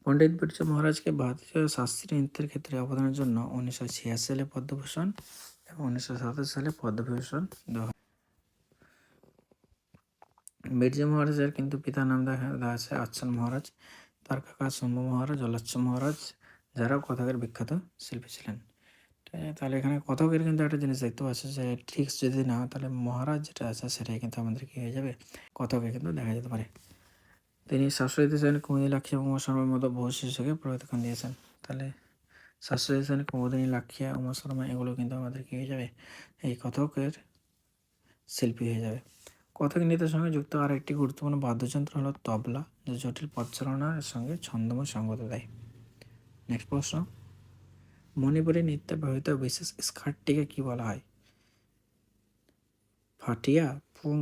পণ্ডিত বিরজু মহারাজকে ভারতীয় শাস্ত্রীয় নৃত্যের ক্ষেত্রে অবদানের জন্য 1986 সালে পদ্মভূষণ এবং 1927 সালে পদ্মবিভূষণ দেওয়া হয়। বিরজু মহারাজের কিন্তু পিতার নাম দেখা আছে আচ্ছন মহারাজ, তার কাকা শম্ভু মহারাজ, জলাচ্ছ মহারাজ, যারাও কথকের বিখ্যাত শিল্পী ছিলেন। ঠিক আছে, তাহলে এখানে কথকের কিন্তু একটা জিনিস দেখতে পাচ্ছি যে ট্রিক্স যদি না হয়, তাহলে মহারাজ যেটা আছে সেটাই কিন্তু আমাদের কী হয়ে যাবে, কথকে কিন্তু দেখা যেতে পারে। তিনি শাশ্বত সেন, কুমুদিনী লাক্ষী এবং উমা শর্মার মতো বহু শিশুকে প্রশিক্ষণ দিয়েছেন। তাহলে শাশ্বত সেন, কুমুদিনী লাক্ষিয়া, উমা শর্মা এগুলো কিন্তু আমাদের কী হয়ে যাবে, এই কথকের শিল্পী হয়ে যাবে। কথক নৃত্যের সঙ্গে যুক্ত আর একটি গুরুত্বপূর্ণ বাদ্যযন্ত্র হলো তবলা, যা জটিল পদচারণার সঙ্গে ছন্দময় সঙ্গত দেয়। নেক্সট প্রশ্ন, মণিপুরী নৃত্যে ব্যবহৃত বিশেষ স্কার্টটিকে কী বলা হয়? ফাটিয়া, পুং,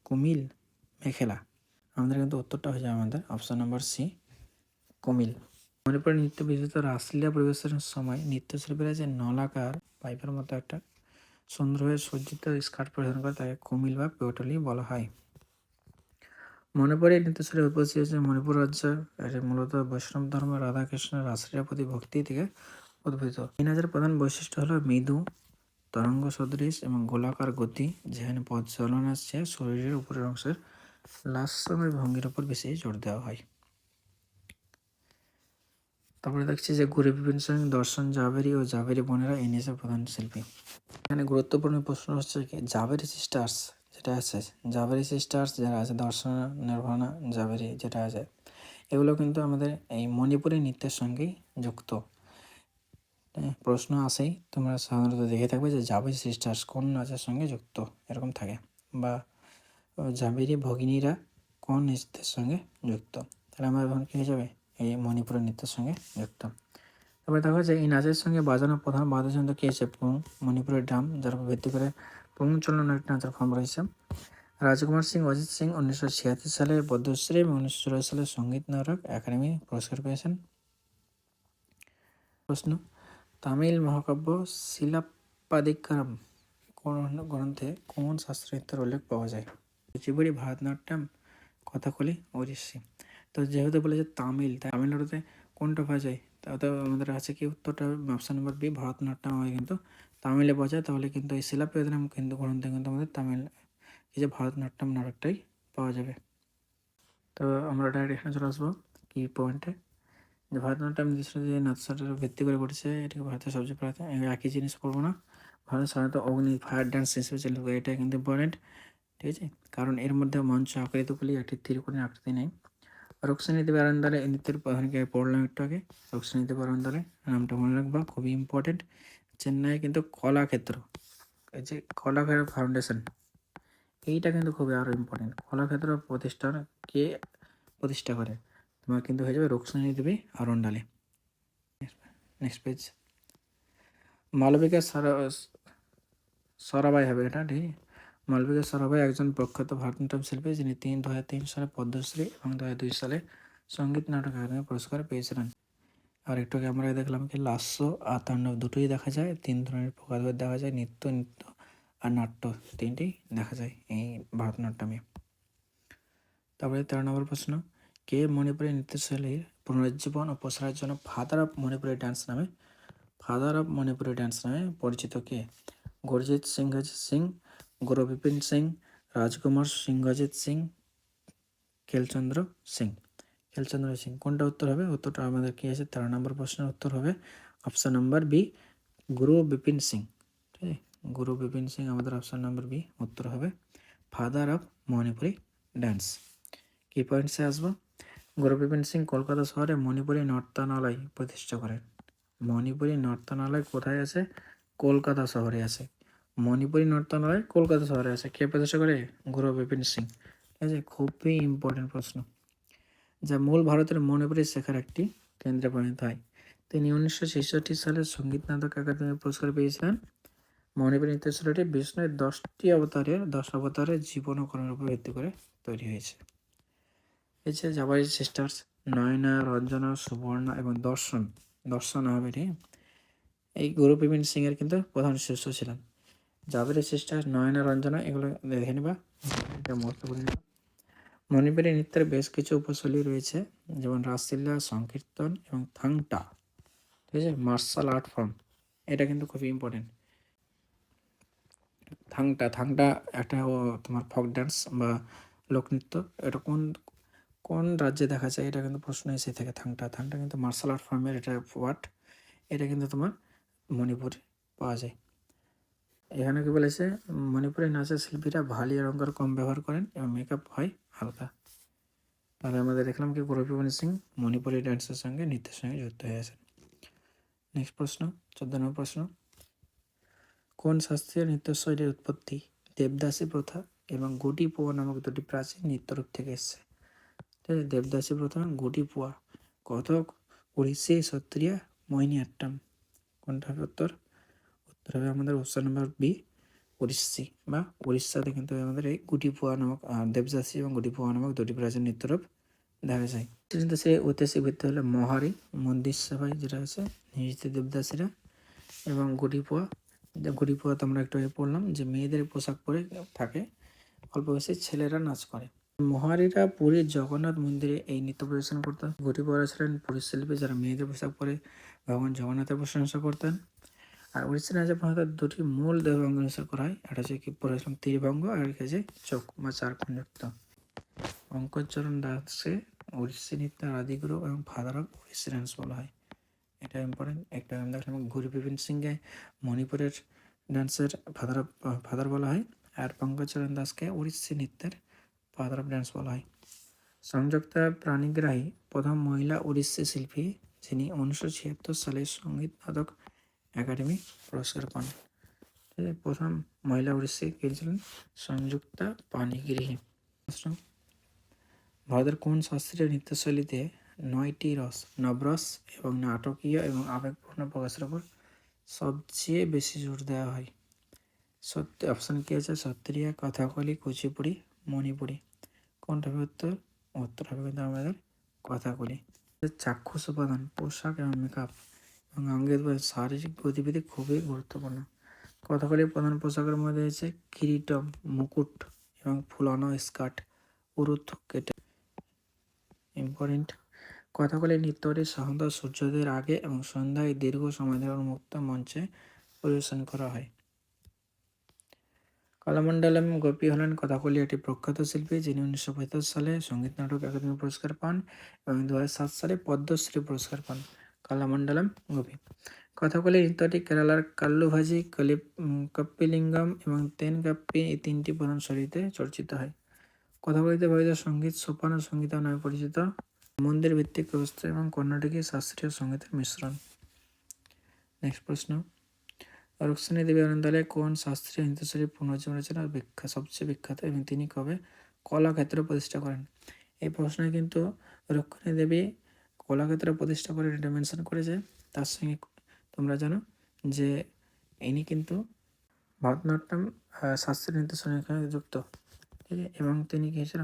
কুমিল, মেখেলা। আমাদের কিন্তু উত্তরটা হয়ে যাবে আমাদের অপশান নাম্বার সি, কুমিল। মণিপুরের নৃত্য বিশেষত রাসলীলা পরিবেশনের সময় নৃত্যশিল্পীরা যে নলাকার পাইপের মতো একটা সুন্দরভাবে সজ্জিত স্কার্ট পরিধান করে তাকে কুমিল বা পেওটলি বলা হয়। মণিপুরের নৃত্যশৈলীর উৎপত্তি হচ্ছে মণিপুর রাজ্য, এটি মূলত বৈষ্ণব ধর্ম রাধাকৃষ্ণের রাসলীলার প্রতি ভক্তি থেকে উদ্ভূত। এই নাচের প্রধান বৈশিষ্ট্য হলো মৃদু তরঙ্গ সদৃশ এবং গোলাকার গতি, যেখানে পদ চালনার চেয়ে শরীরের উপরের অংশের লাস্যময় ভঙ্গির উপর বেশি জোর দেওয়া হয়। তারপরে দেখছি যে গুরু বিপিন সিং, দর্শন জাভেরি ও জাভেরি বোনেরা এই নেচের প্রধান শিল্পী। এখানে গুরুত্বপূর্ণ প্রশ্ন হচ্ছে কি, জাভেরি সিস্টার্স যেটা আছে, জাভেরি সিস্টার্স যারা আছে, দর্শন, নির্ভানা, জাভেরি যেটা আছে, এগুলো কিন্তু আমাদের এই মণিপুরী নৃত্যের সঙ্গেই যুক্ত। প্রশ্ন আসেই, তোমরা সাধারণত দেখে থাকবে যে জাভেরি সিস্টার্স কোন নাচের সঙ্গে যুক্ত, এরকম থাকে, বা জাভেরি ভগিনীরা কোন নৃত্যের সঙ্গে যুক্ত। তাহলে আমার এখন কী হয়ে যাবে, এই মণিপুরের নৃত্যের সঙ্গে যুক্ত। তারপরে দেখা যায় এই নাচের সঙ্গে বাজানো প্রধান বাদ্যযন্ত্র কী আছে, পুং, মণিপুরের ড্রাম, যার উপর ভিত্তি করে পুং চলন একটা নাচের ফর্ম রয়েছে। রাজকুমার সিং, অজিত সিং 1976 সালে পদ্মশ্রী এবং 1984 সালে সঙ্গীত নাটক একাডেমি পুরস্কার পেয়েছেন। প্রশ্ন, তামিল মহাকাব্য শিলাপ্পাদিকারম কোন গ্রন্থে কোন শাস্ত্রীয় নৃত্যের উল্লেখ পাওয়া যায়? কুচিপুড়ি, ভারতনাট্যম, কথাকলি, ওড়িশি। তো যেহেতু বলেছে তামিল, তামিলনাড়ুতে কোনটা পাওয়া যায়, তাতে আমাদের আছে কি উত্তরটা হবে অপশান নাম্বার বি, ভারতনাট্যম আমাদের কিন্তু তামিলে পাওয়া যায়। তাহলে কিন্তু এই শিলাপ্পাদিকারম কিন্তু গ্রন্থে কিন্তু আমাদের তামিল এই যে ভারতনাট্যম নাটকটাই পাওয়া যাবে। তো আমরা ডাইরেক্ট এখানে চলে আসবো কি পয়েন্টে, যে ভারতনাট্যম নির্দিষ্ট যে নাচটার ভিত্তি করে ঘটেছে, এটাকে ভারতের সবচেয়ে প্রাচীন, একই জিনিস পড়বো না। ভারত সাধারণত অগ্নি ফায়ার ডান্স হিসেবে চালিত করে, এটা কিন্তু ইম্পর্টেন্ট। ঠিক আছে, কারণ এর মধ্যে মঞ্চ আকৃতিগুলি একটি ত্রিকোণের আকৃতি নেয়। রোকসানি দেবী আনন্দরে এই নৃত্যের প্রধানকে পড়লাম একটু আগে। রোকসানি দেবী আনন্দরে নামটা মনে রাখবা, খুবই ইম্পর্টেন্ট। চেন্নাই কিন্তু কলাক্ষেত্র, এই যে কলাক্ষেত্র ফাউন্ডেশন, এইটা কিন্তু খুবই আরও ইম্পর্টেন্ট। কলাক্ষেত্র প্রতিষ্ঠান কে প্রতিষ্ঠা করে? তোমার কিন্তু হয়ে যাবে রোকসানি দেবী আরন্ডালে। Next page. মালবিকা সরাবাই হবে এটা, ঠিক। মালবিকা সরাবাই একজন প্রখ্যাত ভারতনাট্যম শিল্পী, যিনি 2003 সালে পদ্মশ্রী এবং 2002 সালে সঙ্গীত নাটক একাডেমি পুরস্কার পেয়েছিলেন। আর একটু আগে আমরা দেখলাম কি লাস্য আর তাণ্ডব দুটোই দেখা যায়, 3 ধরনের প্রকারভেদ দেখা যায়, নৃত্য আর নাট্য, তিনটেই দেখা যায় এই ভারতনাট্যমে। তারপরে 13 নম্বর প্রশ্ন, কে মণিপুরী নৃত্যশৈলীর পুনরুজ্জীবন ও প্রসারের জন্য ফাদার অফ মণিপুরি ডান্স নামে পরিচিত কে? গুরজিৎ সিং, গুরু বিপিন সিং, রাজকুমার সিংহজিৎ সিং, খেলচন্দ্র সিং। কোনটা উত্তর হবে? উত্তরটা আমাদের কি আছে? 13 নম্বর প্রশ্নের উত্তর হবে অপশান নাম্বার বি, গুরু বিপিন সিং। ঠিক আছে, গুরু বিপিন সিং আমাদের অপশান নাম্বার বি উত্তর হবে, ফাদার অফ মণিপুরি ডান্স। কি পয়েন্টসে আসবো? গুরু বিপিন সিং কলকাতা শহরে মণিপুরি নর্তনালয় প্রতিষ্ঠা করেন। মণিপুরি নর্তনালয় কোথায় আছে? কলকাতা শহরে আছে। মণিপুরি নর্তনালয় কলকাতা শহরে আছে। কে প্রতিষ্ঠা করে? গুরু বিপিন সিং। ঠিক আছে, খুবই ইম্পর্টেন্ট প্রশ্ন, যা মূল ভারতের মণিপুরি শেখার একটি কেন্দ্রে পরিণত হয়। তিনি 1966 সালে সঙ্গীত নাটক একাডেমি পুরস্কার পেয়েছিলেন। মণিপুরি নৃত্যশৈলীটি বিষ্ণুর 10 অবতারের জীবন ও কর্মের উপর ভিত্তি করে তৈরি হয়েছে। এই যে জাবারি সিস্টার্স, নয়না, রঞ্জনা, সুবর্ণা এবং দর্শন হবে, ঠিক। এই গুরু বিপিন সিং এর কিন্তু প্রধান শিষ্য ছিলেন। জাবেরি সিস্টার্স, নয়না, রঞ্জনা, এগুলো দেখে নিবা, এটা মুখস্থ করে নিবা। মণিপুরি নৃত্যের বেশ কিছু উপশৈলী রয়েছে, যেমন রাসলীলা, সংকীর্তন এবং থাংটা। ঠিক আছে, মার্শাল আর্ট ফর্ম, এটা কিন্তু খুবই ইম্পর্টেন্ট। থাংটা একটা তোমার ফক ডান্স বা লোকনৃত্য। এটা কোন রাজ্যে দেখা যায়? এটা কিন্তু প্রশ্ন এসে থাকে। থাংটা কিন্তু মার্শাল আর্ট ফর্মের এটা ওয়ার্ড। এটা কিন্তু তোমার মণিপুরে পাওয়া যায়। এখানে কি বলেছে? মণিপুরের নাচের শিল্পীরা ভালি অলঙ্কার কম ব্যবহার করেন এবং মেকআপ হয় হালকা। তাহলে আমাদের দেখলাম কি গুরু বিপিন সিং মণিপুরি ডান্সের সঙ্গে নৃত্যের সঙ্গে যুক্ত হয়ে আছেন। নেক্সট প্রশ্ন, 14 নম্বর প্রশ্ন, কোন শাস্ত্রীয় নৃত্যশৈলীর উৎপত্তি দেবদাসী প্রথা এবং গুটি পোয়া নামক দুটি প্রাচীন নৃত্যরূপ থেকে এসেছে? ঠিক আছে, দেবদাসী প্রথা, গুটি পোয়া, কথক, ওড়িশি, সত্রিয়া, মোহিনী আট্টাম। কোনটা হবে উত্তর? উত্তর হবে আমাদের অপশন নাম্বার বি, উড়িষ্যি বা উড়িষ্যাতে কিন্তু আমাদের এই গুটি পোয়া নামক দেবদাসী এবং গুটি পোয়া নামক দুটি প্রাচীন নৃত্যরূপ দেখা যায়। কিন্তু সে ঐতিহাসিক ভিত্তি হলে মহারি মন্দির সভায় যেটা আছে নিয়োজিত দেবদাসীরা, এবং গুটি পোয়া তো আমরা একটু আগে পড়লাম যে মেয়েদের পোশাক পরে থাকে, অল্প বয়সী ছেলেরা নাচ করে। মহারিরা পুরীর জগন্নাথ মন্দিরে এই নৃত্য প্রদর্শন করতেন। গুটি পোয়ারা ছিলেন পুরুষ শিল্পী, যারা মেয়েদের পোশাক পরে ভগবান জগন্নাথের প্রশংসা করতেন। আর উড়িষ্যা নাচের প্রধানত দুটি মূল দেহভঙ্গ অনুসার করা হয়, একটা হচ্ছে কি পড়েছিলাম তীরভঙ্গ, আর একটা হচ্ছে চোখ বা চারকোণ নৃত্য। পঙ্কজচরণ দাসকে উড়িষ্যি নৃত্যের আদিগুরু এবং ফাদার অফ উড়িষ্যি ডান্স বলা হয়। এটা ইম্পর্টেন্ট। একটা আমি দেখলাম গুরু বিপিন সিংকে মণিপুরের ডান্সের ফাদার বলা হয়, আর পঙ্কজচরণ দাসকে উড়িষ্যি নৃত্যের ফাদার অফ ডান্স বলা হয়। সংযুক্তা প্রাণীগ্রাহী প্রথম মহিলা উড়িষ্যি শিল্পী, যিনি 1976 সালে সঙ্গীত নাটক একাডেমি পুরস্কার পান। ঠিক আছে, প্রথম মহিলা উড়িষ্যি কে ছিলেন? সংযুক্তা পাণিগ্রাহী। ভারতের কোন শাস্ত্রীয় নৃত্যশৈলীতে 9টি রস, নবরস এবং নাটকীয় এবং আবেগপূর্ণ প্রকাশের উপর সবচেয়ে বেশি জোর দেওয়া হয়? সত্যি অপশান কি আছে? সত্রিয়া, কথাকলি, কুচিপুড়ি, মণিপুরি। কোনটা হবে উত্তর? উত্তর হবে কিন্তু আমাদের কথাকলি। চাক্ষুষ উপাদান, পোশাক এবং মেকআপ এবং অঙ্গের শারীরিক গতিবিধি খুবই গুরুত্বপূর্ণ। কথাকলির প্রধান পোশাকের মধ্যে রয়েছে কিরিটম, মুকুট এবং ফুলানো স্কার্ট, উরুথ কেটে। ইম্পর্টেন্ট। কথাকলি নৃত্যটি সাধারণত সূর্যোদয়ের আগে এবং সন্ধ্যায় দীর্ঘ সময় ধরে উন্মুক্ত মঞ্চে পরিবেশন করা হয়। কলামণ্ডলম গোপী হলেন কথাকলি একটি প্রখ্যাত শিল্পী, যিনি 1975 সালে সঙ্গীত নাটক একাডেমি পুরস্কার পান এবং 2007 সালে পদ্মশ্রী পুরস্কার পান। কলামণ্ডলম গোপী। কথাকলি নৃত্যটি কেরালার কাল্লুভাজি, কপ্পিলিঙ্গম এবং তেনকাপ্পি এই তিনটি প্রধান শৈলীতে চর্চিত হয়। কথাকলিতে ব্যবহৃত সঙ্গীত সোপান সঙ্গীত নামে পরিচিত। মন্দির ভিত্তিক ব্যবস্থা এবং কর্ণাটকী শাস্ত্রীয় সঙ্গীতের মিশ্রণ। নেক্সট প্রশ্ন, রুক্মিণী দেবী আনন্দালয় কোন শাস্ত্রীয় নৃত্যশৈলী পুনর্জীবনের জন্য সবচেয়ে বিখ্যাত এবং তিনি কবে কলাক্ষেত্র প্রতিষ্ঠা করেন? এই প্রশ্নে কিন্তু রুক্মিণী দেবী কলাক্ষেত্র প্রতিষ্ঠা করেন এটা মেনশন করেছে। তার সঙ্গে তোমরা জানো যে ইনি কিন্তু ভারতনাট্যম শাস্ত্রীয় নৃত্যের সঙ্গে যুক্ত, ঠিক আছে, এবং তিনি কি হয়েছিল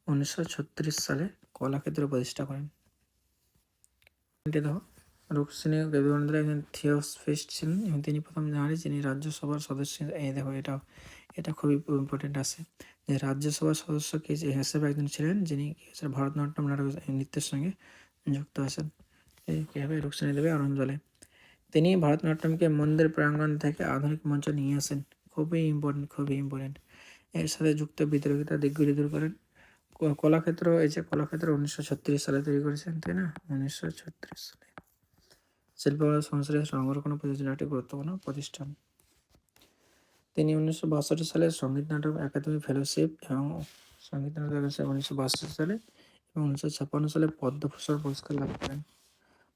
1936 সালে কলাক্ষেত্র প্রতিষ্ঠা করেন। দেখো, রুক্মিণী দেবী আনন্দালয় একজন থিওসফিস্ট ছিলেন এবং তিনি প্রথম নারী যিনি রাজ্যসভার সদস্য। এই দেখো, এটা খুবই ইম্পর্টেন্ট আছে যে রাজ্যসভার সদস্য কি হিসেবে একজন ছিলেন যিনি ভারতনাট্যম নাটক নৃত্যের সঙ্গে যুক্ত আছেন। কীভাবে? রুক্মিণী দেবী আনন্দালয়। তিনি ভারতনাট্যমকে মন্দির প্রাঙ্গণ থেকে আধুনিক মঞ্চে নিয়ে আসেন। খুবই ইম্পর্টেন্ট। এর সাথে যুক্ত বিদ্রোহিতার দিকগুলি দূর করেন। কলাক্ষেত্র, এই যে কলাক্ষেত্র 1936 সালে তৈরি করেছেন, তাই না? 1936 সালে শিল্প সংস্কৃতি সংরক্ষণ প্রতিষ্ঠানের একটি গুরুত্বপূর্ণ প্রতিষ্ঠান। তিনি 1962 সালে সঙ্গীত নাটক একাডেমি ফেলোশিপ এবং সঙ্গীত নাটক 1962 সালে এবং 1956 সালে পদ্মভূষণ পুরস্কার লাভ করেন।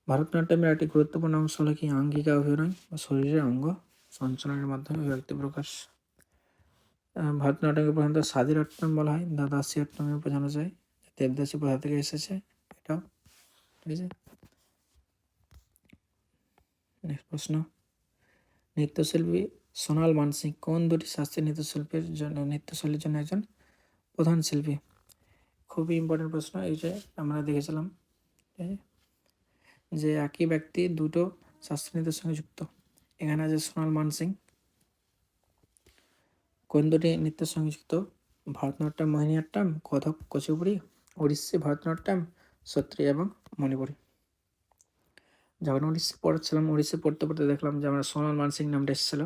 ভারতনাট্যমের একটি গুরুত্বপূর্ণ অংশ হল কি আঙ্গিকা অভিনয় বা শরীরের অঙ্গ সঞ্চালনের মাধ্যমে ব্যক্তি প্রকাশ। ভারতনাট্যমকে প্রধানত সাদিরাট্যম বলা হয়, দাসিয়াট্যমে বোঝানো যায়, দেবদাসী প্রথা থেকে এসেছে এটাও, ঠিক আছে। নেক্সট প্রশ্ন, নৃত্যশিল্পী সোনাল মানসিং কোন দুটি শাস্ত্রীয় নৃত্যশৈলীর জন্য একজন প্রধান শিল্পী? খুবই ইম্পর্টেন্ট প্রশ্ন। এই যে আমরা দেখেছিলাম যে একই ব্যক্তি দুটো শাস্ত্রীয় নৃত্যের সঙ্গে যুক্ত। এখানে আছে সোনাল মানসিং কোন দুটি নৃত্যের সঙ্গে যুক্ত? ভারতনাট্যম, মোহিনীআট্যম, কথক, কুচিপুড়ি, ওড়িশি ভারতনাট্যম, সত্রিয়া এবং মণিপুরি। যখন উড়িষ্যা পড়ছিলাম, উড়িষ্যা পড়তে দেখলাম যে আমরা সোনাল মানসিং নামটা এসেছিল,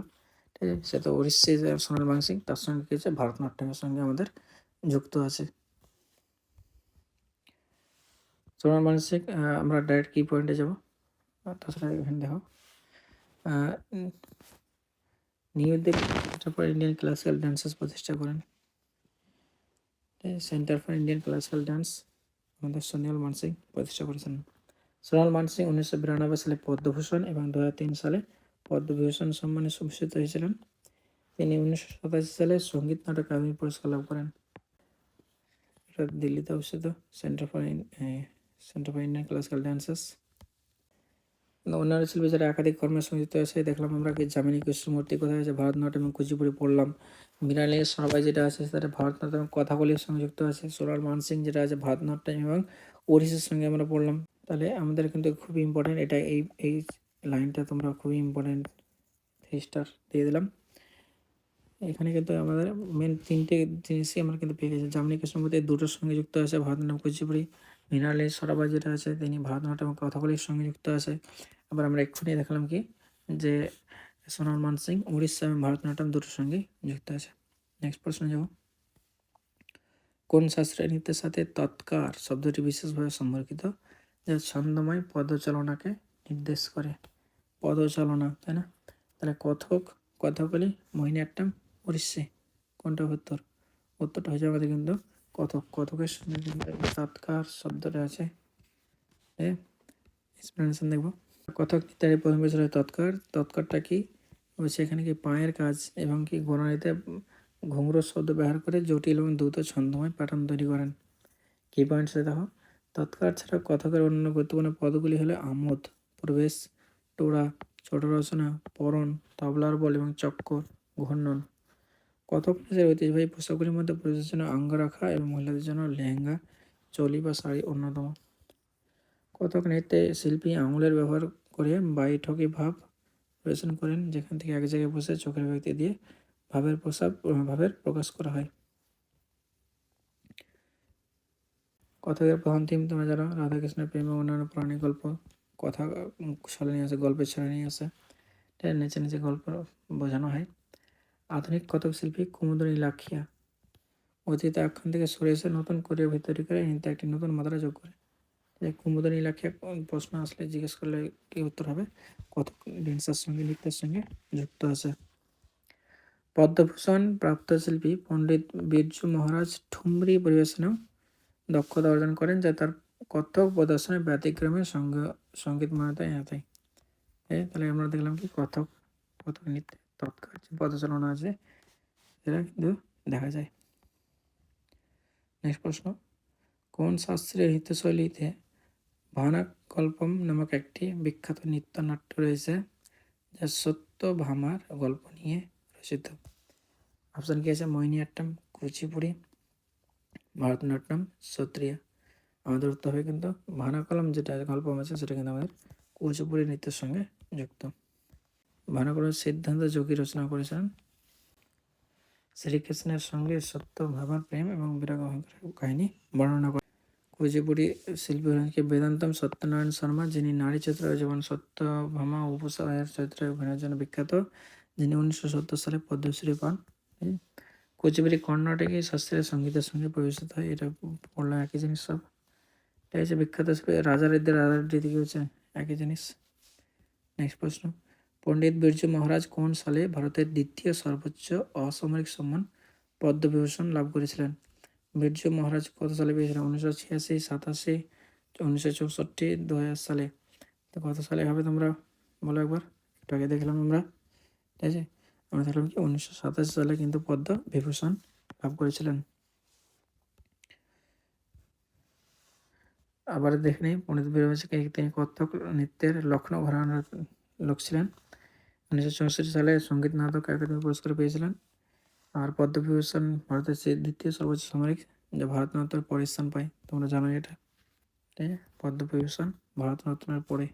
ঠিক আছে। সে তো উড়িষ্যা সোনাল মানসিং, তার সঙ্গে কি আছে ভারতনাট্যমের সঙ্গে আমাদের যুক্ত আছে। সোনাল মানসিং, আমরা ডাইরেক্ট কি পয়েন্টে যাবো? তাছাড়া এখানে দেখো new Delhi centre for Indian classical dances প্রতিষ্ঠা করেন। Centre for Indian classical dance আমাদের সোনাল মানসিং প্রতিষ্ঠা করেছেন। সোনাল মানসিং 1992 সালে পদ্মভূষণ এবং 2003 সালে পদ্মবিভূষণ সম্মানে ভূষিত হয়েছিলেন। তিনি 1987 সালে সঙ্গীত নাটক একাডেমি পুরস্কার লাভ করেন। এটা দিল্লিতে অবস্থিত centre for Indian classical dances. অন্যান্য শিল্পী যারা একাধিক কর্মের সঙ্গে যুক্ত আছে দেখলাম আমরা কি যামিনী কৃষ্ণমূর্তি কোথায় আছে, ভারতনাট্যম এবং কুচিপুড়ি পড়লাম। মৃণালী সবাই যেটা আছে সেটা ভারতনাট্যম কথাকলির সঙ্গে যুক্ত আছে। সোনাল মানসিং যেটা আছে ভারতনাট্যম এবং ওড়িশার সঙ্গে আমরা পড়লাম। তাহলে আমাদের কিন্তু খুবই ইম্পর্টেন্ট এটা, এই লাইনটা তোমরা খুবই ইম্পর্টেন্ট 3 স্টার দিয়ে দিলাম। এখানে কিন্তু আমাদের মেন 3টে জিনিসই আমরা কিন্তু পেয়ে গেছি। যামিনী কৃষ্ণমূর্তি দুটোর সঙ্গে যুক্ত আছে, ভারতনাট্যম কুচিপুড়ি। মৃণালী সরাবাই যেটা আছে তিনি ভারতনাট্যম এবং কথাকলির সঙ্গে যুক্ত আছে। আবার আমরা এক্ষুনি দেখলাম কি যে সোনাল মানসিং উড়িষ্যা এবং ভারতনাট্যম দুটোর সঙ্গেই যুক্ত আছে। নেক্সট প্রশ্ন যাব, কোন শাস্ত্রীয় নৃত্যের সাথে তৎকার শব্দটি বিশেষভাবে সম্পর্কিত, যা ছন্দময় পদচালনাকে নির্দেশ করে? পদচালনা, তাই না? তাহলে কথক, কথাকলি, মোহিনীআট্যম, ওড়িশি, কোনটা উত্তর? উত্তরটা হয়ে যাবে আমাদের কিন্তু কথকের সঙ্গে কিন্তু তৎকার শব্দটা আছে। এক্সপ্লেনেশন দেখবো। কথক নৃত্যের প্রথম বিষয় তৎকারটা কি হচ্ছে? এখানে কি পায়ের কাজ এবং কি গোড়ানিতে ঘুঙরুর শব্দ ব্যবহার করে জটিল এবং দ্রুত ছন্দময় প্যাটার্ন তৈরি করেন। কি পয়েন্টস দেখো, তৎকার ছাড়া কথকের অন্যান্য গুরুত্বপূর্ণ পদগুলি হলো আমোদ, প্রবেশ, টোড়া, ছোট রচনা, পরণ, তবলার বল এবং চক্কর, ঘূর্ণন। কথক নাচের ঐতিহ্যবাহী পোশাকগুলির মধ্যে পুরুষদের জন্য অঙ্গরাখা এবং মহিলাদের জন্য লেহেঙ্গা, চোলি বা শাড়ি অন্যতম। কথক নৃত্যে শিল্পী আঙুলের ব্যবহার করে বৈঠকি ভাব পরিবেশন করেন, যেখান থেকে এক জায়গায় বসে চোখের ব্যক্তি দিয়ে ভাবের প্রকাশ করা হয়। কথকের প্রধান থিম তোমরা যারা রাধাকৃষ্ণের প্রেম এবং অন্যান্য পৌরাণিক গল্প কথা ছলে নিয়ে আসে, গল্পের ছলে নিয়ে আসে, এটা নেচে গল্প বোঝানো হয়। আধুনিক কথক শিল্পী কুমুদিনী লাখিয়া অতীত আখ্যান থেকে সরে এসে নতুন করে তৈরি করে নৃত্যে একটি নতুন মাত্রা যোগ করে। কুমুদিনী লাখিয়া প্রশ্ন আসলে জিজ্ঞেস করলে কি উত্তর হবে? কথক ড্যান্সের সঙ্গে নৃত্যের সঙ্গে যুক্ত আছে। পদ্মভূষণ প্রাপ্ত শিল্পী পণ্ডিত বিরজু মহারাজ ঠুমরি পরিবেশনেও দক্ষতা অর্জন করেন, যা তার কত্থক প্রদর্শনের ব্যতিক্রমে সঙ্গীত মান্যতা এনে। তাহলে আমরা দেখলাম কি কত্থক নৃত্যে তৎকার যে পদচালনা আছে সেটা কিন্তু দেখা যায়। নেক্সট প্রশ্ন, কোন শাস্ত্রীয় নৃত্যশৈলীতে ভানাকল্পম নামক একটি বিখ্যাত নৃত্যনাট্য রয়েছে, যা সত্যভামার গল্প নিয়ে রচিত? অপশান কি আছে? মোহিনীআট্টম, কুচিপুড়ি, ভারতনাট্যম, সত্রিয়া। আমাদের উত্তর হবে কিন্তু ভানাকলম, যেটা গল্প আছে সেটা কিন্তু আমাদের কুচিপুড়ি নৃত্যের সঙ্গে যুক্ত। ভানাকলম সিদ্ধান্ত যোগী রচনা করেছেন। শ্রীকৃষ্ণের সঙ্গে সত্যভামার প্রেম এবং বিরাগ কাহিনী বর্ণনা করে। কুচিপুড়ি শিল্পী হলেন বেদান্তম সত্যনারায়ণ শর্মা, যিনি নারী চরিত্র যেমন সত্যভামা উপসায়ের চরিত্রে অভিনয়ের জন্য বিখ্যাত, যিনি 1970 সালে পদ্মশ্রী পান। কুচিপুড়ি কর্ণাটকী শাস্ত্রীয় সঙ্গীতের সঙ্গে পরিবেশিত হয়, এটা পড়লাম একই জিনিস সব। এটা হচ্ছে বিখ্যাত রাজারেদ্দি কি হচ্ছে একই জিনিস। নেক্সট প্রশ্ন, পণ্ডিত বিরজু মহারাজ কোন সালে ভারতের দ্বিতীয় সর্বোচ্চ অসামরিক সম্মান পদ্মবিভূষণ লাভ করেছিলেন? বিরজু মহারাজ কত সালে পেয়েছিলেন? 1986, 87, 1964, 2000 সালে। তো কত সালে হবে তোমরা বলো একবার, একটু আগে দেখলাম আমরা, ঠিক আছে। আমরা দেখলাম কি 1987 সালে কিন্তু পদ্ম বিভূষণ লাভ করেছিলেন। আবার দেখে নিই, পণ্ডিত বিরজু তিনি কত্থক নৃত্যের লখনৌ ঘরানার লোক ছিলেন। 1964 সালে সঙ্গীত নাটক একাডেমি পুরস্কার পেয়েছিলেন। আর পদ্মবিভূষণ ভারতের দ্বিতীয় সর্বোচ্চ সামরিক, যা ভারতরত্নের পরে স্থান পায়, তোমরা জানো এটা। ঠিক আছে, পদ্মবিভূষণ ভারতরত্নের পরে।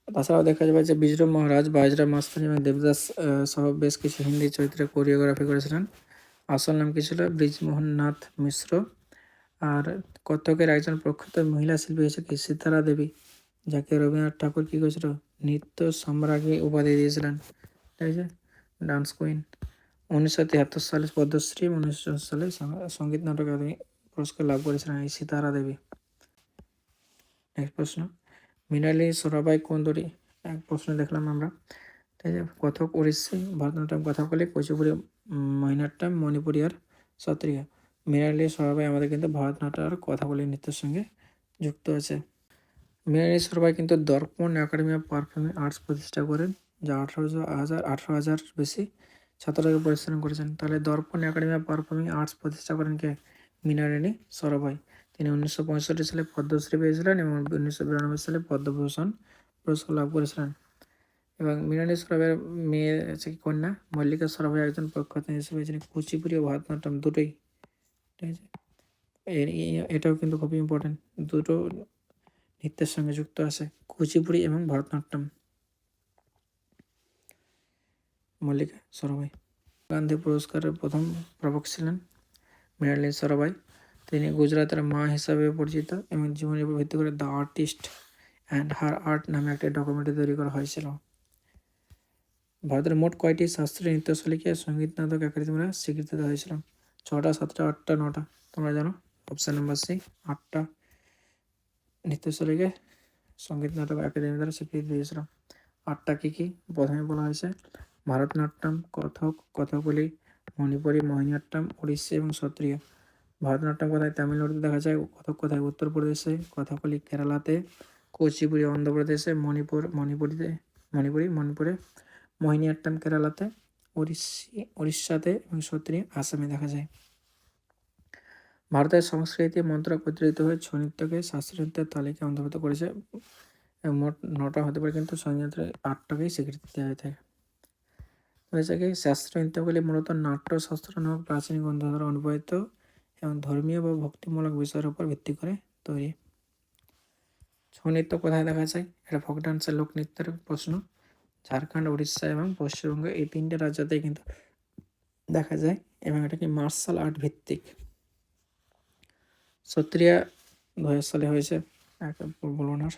তাছাড়াও দেখা যাবে যে বিজয় মহারাজ বাজরা মাস্তানি এবং দেবদাস সহ বেশ কিছু হিন্দি চরিত্রে কোরিওগ্রাফি করেছিলেন। আসল নাম কি ছিল? ব্রিজমোহন নাথ মিশ্র। আর কত্থকের একজন প্রখ্যাত মহিলা শিল্পী হচ্ছে কি সীতারা দেবী, যাকে রবীন্দ্রনাথ ঠাকুর কী করেছিল? নৃত্য সম্রাজ্ঞী উপাধি দিয়েছিলেন, ঠিক আছে, ডান্স কুইন। 1973 সালে পদ্মশ্রী, 1964 সালে সঙ্গীত নাটক একাডেমি পুরস্কার লাভ করেছিলেন এই সীতারা দেবী। নেক্সট প্রশ্ন, মৃণালী সরাবাই কোন দড়ি? এক প্রশ্ন দেখলাম আমরা, ঠিক আছে। কত্থক, ওড়িশি, ভারতনাট্যম, কথাকলি, কুচিপুড়ি, মোহিনীআট্টম, মণিপুরি আর সত্রিয়া। মৃণালী সরাবাই আমাদের কিন্তু ভারতনাট্যম আর কথাকলি নৃত্যের সঙ্গে যুক্ত আছে। মৃণালী সরাবাই কিন্তু দর্পণ একাডেমি অফ পারফর্মিং আর্টস প্রতিষ্ঠা করেন, যা 18,000 বেশি ছাত্রকে পরিশ্রম করেছেন। তাহলে দর্পণ একাডেমি অফ পারফর্মিং আর্টস প্রতিষ্ঠা করেন কে? মৃণালিনী সরাবাই। তিনি 1965 সালে পদ্মশ্রী পেয়েছিলেন এবং 1992 সালে পদ্মভূষণ পুরস্কার লাভ করেছিলেন। এবং মৃণালী সরাবাইয়ের মেয়ে আছে কন্যা মল্লিকা সরাবাই একজন প্রখ্যাত হিসেবে যিনি কুচিপুড়ি ও ভারতনাট্যম দুটোই, ঠিক আছে, এটাও কিন্তু খুবই ইম্পর্টেন্ট, দুটো নৃত্যের সঙ্গে যুক্ত আছে, কুচিপুড়ি এবং ভারতনাট্যম। মল্লিকা সরাবাই গান্ধী পুরস্কারের প্রথম প্রাপক ছিলেন মৃণালী সরাবাই। তিনি গুজরাটের মা হিসাবে পরিচিত এবং জীবনের উপর ভিত্তি করে the artist and her art নামে একটি ডকুমেন্টারি তৈরি করা হয়েছিল। ভারতের মোট কয়টি শাস্ত্রীয় নৃত্যশৈলীকে সঙ্গীত নাটক একাডেমিরা স্বীকৃতি দেওয়া হয়েছিল? 6টা, 7টা, 8টা, 9টা? তোমরা জানো, অপশান নাম্বার সি 8টা নৃত্যশৈলীকে সঙ্গীত নাটক একাডেমি দ্বারা স্বীকৃতি দিয়েছিল। 8টা কী কী? প্রথমে বলা হয়েছে ভারতনাট্যম, কথক, কথাকলি, মণিপুরি, মোহিনীআট্টম, ওড়িশি এবং সত্রিয়া। ভারতনাট্যম কোথায়? তামিলনাড়ুতে দেখা যায়। কথক কোথায়? উত্তরপ্রদেশে। কথাকলি কেরালাতে। কুচিপুড়ি অন্ধ্রপ্রদেশে। মণিপুরে। মোহিনীআট্টম কেরালাতে। উড়িষ্যাতে এবং সত্রিয়া আসামে দেখা যায়। ভারতের সংস্কৃতি মন্ত্রক প্রচলিত হয়ে ছৌ নৃত্যকে শাস্ত্রীয় নৃত্যের তালিকায় অন্তর্ভুক্ত করেছে। মোট 9টা হতে পারে, কিন্তু ছৌ নৃত্যের 8টাকেই স্বীকৃতি দেওয়া হয়ে থাকে। হয়েছে কি শাস্ত্রীয় নৃত্যগুলি মূলত নাট্যশাস্ত্র নামক প্রাচীন গ্রন্থ দ্বারা অনুপ্রাণিত এবং ধর্মীয় বা ভক্তিমূলক বিষয়ের উপর ভিত্তি করে তৈরি। ছৌ নৃত্য কোথায় দেখা যায়? এটা ফোক ডান্সের লোকনৃত্যের প্রশ্ন। ঝাড়খণ্ড, উড়িষ্যা এবং পশ্চিমবঙ্গ, এই 3টে রাজ্যতেই কিন্তু দেখা যায় এবং এটা কি মার্শাল আর্ট ভিত্তিক। সত্রিয়া 2000 সালে হয়েছে, বলবো না।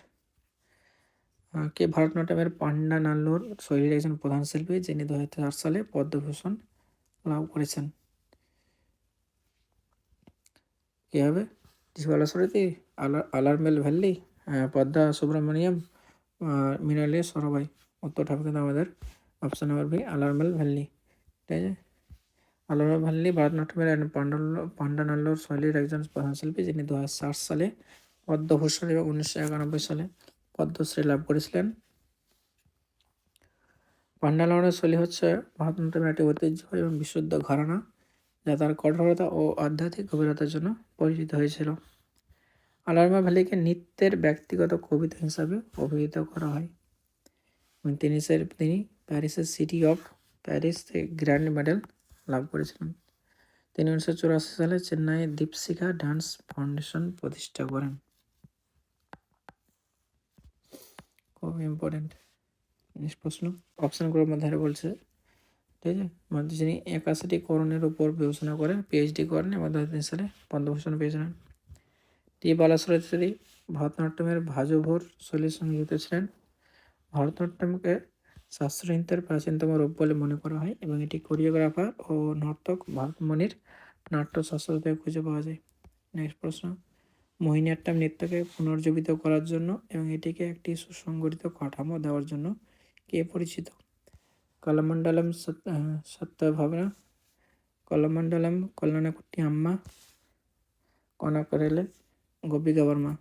কে ভারতনাট্যমের পান্ডা নাল্লুর শৈলীর একজন প্রধান শিল্পী, যিনি 2004 সালে পদ্মভূষণ লাভ করেছেন? কী হবে? ত্রিশালা সরতি, আলারমেল ভ্যালি, পদ্মা সুব্রমণিয়াম, মৃণালী সরাবাই। উত্তরটা হবে কিন্তু আমাদের option number B, Alarmel valley, ঠিক আছে। আলোরা ভাল্লি ভারতনাট্যমের পান্ডানাল্লোর শৈলীর একজন প্রধান শিল্পী, যিনি 2007 সালে পদ্মভূষণ এবং 1991 সালে পদ্মশ্রী লাভ করেছিলেন। পান্ডানাল্লোর শৈলী হচ্ছে ভারতনাট্যমের একটি ঐতিহ্য এবং বিশুদ্ধ ঘরানা, যা তার কঠোরতা ও আধ্যাত্মিক গভীরতার জন্য পরিচিত হয়েছিল। আলোরা ভ্যালিকে নৃত্যের ব্যক্তিগত কবিতা হিসাবে অভিহিত করা হয় এবং তিনি প্যারিসের সিটি অফ প্যারিস থেকে গ্র্যান্ড মেডেল লাভ করেছিলেন। তিনি 1984 সালে চেন্নাইয়ে দীপশিখা ডান্স ফাউন্ডেশন প্রতিষ্ঠা করেন। খুব ইম্পর্টেন্ট নেক্সট প্রশ্ন, অপশনগুলোর মধ্যে বলছে, ঠিক আছে, মানে যিনি 81টি করণের উপর গবেষণা করে পিএইচডি করেন এবং 2003 সালে পদ্মভূষণ পেয়েছিলেন। টি বালাসুরেশ্বরী ভারতনাট্যমের ভাজুভোর শৈলীর সঙ্গে যুক্ত ছিলেন। ভারতনাট্যমকে শাস্ত্রীয় নৃত্যের প্রাচীনতম রূপ বলে মনে করা হয় এবং এটি কোরিওগ্রাফার ও নর্তক ভরতমণির নাট্যশাস্ত্র থেকে খুঁজে পাওয়া যায়। নেক্সট প্রশ্ন, মোহিনীঅট্টম নৃত্যকে পুনর্জীবিত করার জন্য এবং এটিকে একটি সুসংগঠিত কাঠামো দেওয়ার জন্য কে পরিচিত? কলামণ্ডলম সত্যভাবনা, কলামণ্ডলম কল্যাণকুট্টি আম্মা, কনকরেলে গোপিকা বর্মা।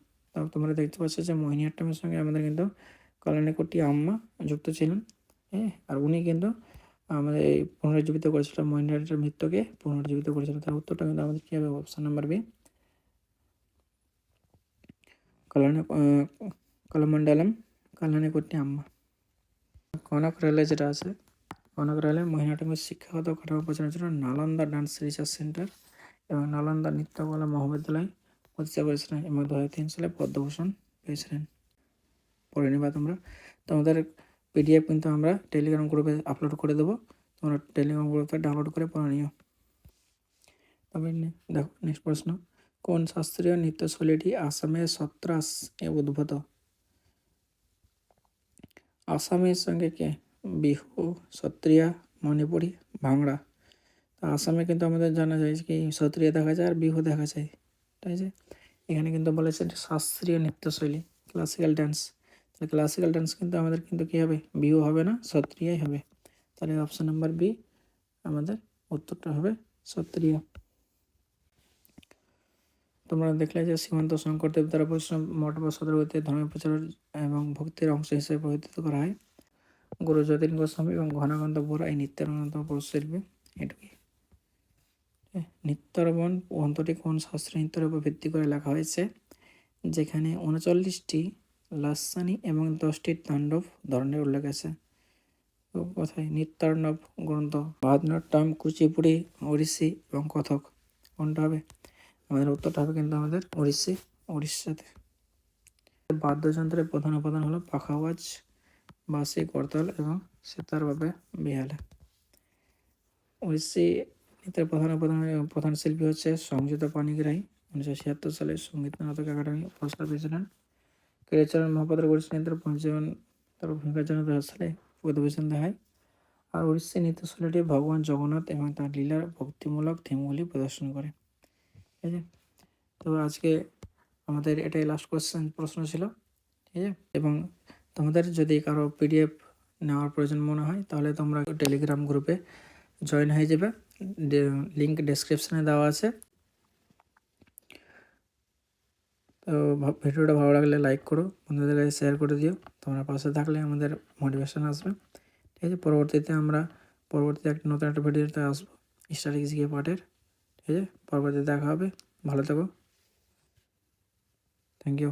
তোমরা দেখতে পাচ্ছ যে মোহিনীঅট্টমের সঙ্গে আমাদের কিন্তু কল্যাণকুট্টি আম্মা যুক্ত ছিলেন, হ্যাঁ, আর উনি কিন্তু আমাদের এই পুনর্জীবিত করেছিলেন, মোহিনীঅট্টম নৃত্যকে পুনর্জীবিত করেছিলেন। তার উত্তরটা কিন্তু আমাদের কী হবে? অপশান নাম্বার বি, কলামণ্ডলম কল্যাণকুট্টি আম্মা। কনক রেলে যেটা আছে, কনক রেলে মোহিনীঅট্টমের শিক্ষাগত কাঠামো প্রচারের জন্য নালন্দা ডান্স রিসার্চ সেন্টার এবং নালন্দা নৃত্যকলা মহাবিদ্যালয় প্রতিষ্ঠা করেছিলেন এবং 2003 সালে পদ্মভূষণ পেয়েছিলেন। পড়ে নেবা তোমরা। তোমাদের পিডিএফ কিন্তু আমরা টেলিগ্রাম গ্রুপে আপলোড করে দেবো, তোমরা টেলিগ্রাম গ্রুপে ডাউনলোড করে পড়ে নিও। তবে দেখো নেক্সট প্রশ্ন, কোন শাস্ত্রীয় নৃত্যশৈলীটি আসামের সত্রাস এ উদ্ভূত? আসামের সঙ্গে কে? বিহু, সত্রিয়া, মণিপুরি, ভাংড়া। তা আসামে কিন্তু আমাদের জানা যায় কি সত্রিয়া দেখা যায় আর বিহু দেখা যায়, ঠিক আছে। এখানে কিন্তু বলেছে শাস্ত্রীয় নৃত্যশৈলী, ক্লাসিক্যাল ডান্স। তাহলে ক্লাসিক্যাল ডান্স কিন্তু আমাদের কিন্তু কী হবে? বিহু হবে না, সত্রিয়াই হবে। তাহলে অপশান নাম্বার বি আমাদের উত্তরটা হবে সত্রিয়া। তোমরা দেখলে যে শ্রীমন্ত শঙ্করদেব দ্বারা বৈষ্ণব মঠ বা সদরগতিতে ধর্মের প্রচার এবং ভক্তির অংশ হিসেবে পরিচিত করা হয়। গুরু যতীন গোস্বামী এবং ঘনাকান্ত বরা এই নৃত্যের অন্যতম পুরুষ শিল্পী। এটুকুই। নৃত্যরবণ গ্রন্থটি কোন শাস্ত্রীয় নৃত্যের উপর ভিত্তি করে লেখা হয়েছে? যেখানে 39টি লাসানি এবং 10টি তাণ্ডব ধরনের উল্লেখ আছে। কোথায়? নৃত্যার্ণব গ্রন্থ। ভারতনাট্যম, কুচিপুড়ি, ওড়িশি এবং কথক, কোনটা হবে? আমাদের উত্তরটা হবে কিন্তু আমাদের উড়িষ্যাতে। বাদ্যযন্ত্রের প্রধান উপাদান হলো পাখাওয়াজ, বাঁশি, করতাল এবং সেতার বা বেহালা। ওড়িশি নৃত্যের প্রধান শিল্পী হচ্ছে সংযুক্ত পাণিগ্রাহী। 1976 সালে সঙ্গীত নাটক একাডেমি পুরস্কার পেয়েছিলেন। কেরিচরণ মহাপাত্র ওড়িশি নৃত্যের পঞ্চীবন তার ভূমিকার জন্য 2000 সালে পদ্মভূষণ দেখায়। আর ওড়িশি নৃত্যশৈলীটি ভগবান জগন্নাথ এবং তার লীলার ভক্তিমূলক থিমগুলি প্রদর্শন করে, ঠিক আছে। তো আজকে আমাদের এটাই লাস্ট প্রশ্ন ছিল, ঠিক আছে। এবং তোমাদের যদি কারো পিডিএফ নেওয়ার প্রয়োজন মনে হয় তাহলে তোমরা টেলিগ্রাম গ্রুপে জয়েন হয়ে যাবে, লিঙ্ক ডেসক্রিপশানে দেওয়া আছে। তো ভিডিওটা ভালো লাগলে লাইক করো, বন্ধুদের কাছে শেয়ার করে দিও। তোমরা পাশে থাকলে আমাদের মোটিভেশন আসবে, ঠিক আছে। পরবর্তীতে নতুন একটা ভিডিওতে আসবো স্ট্যাটিস্টিক্স জিকে পার্টের, ঠিক আছে। পরবর্তীতে দেখা হবে, ভালো থেকো, থ্যাংক ইউ।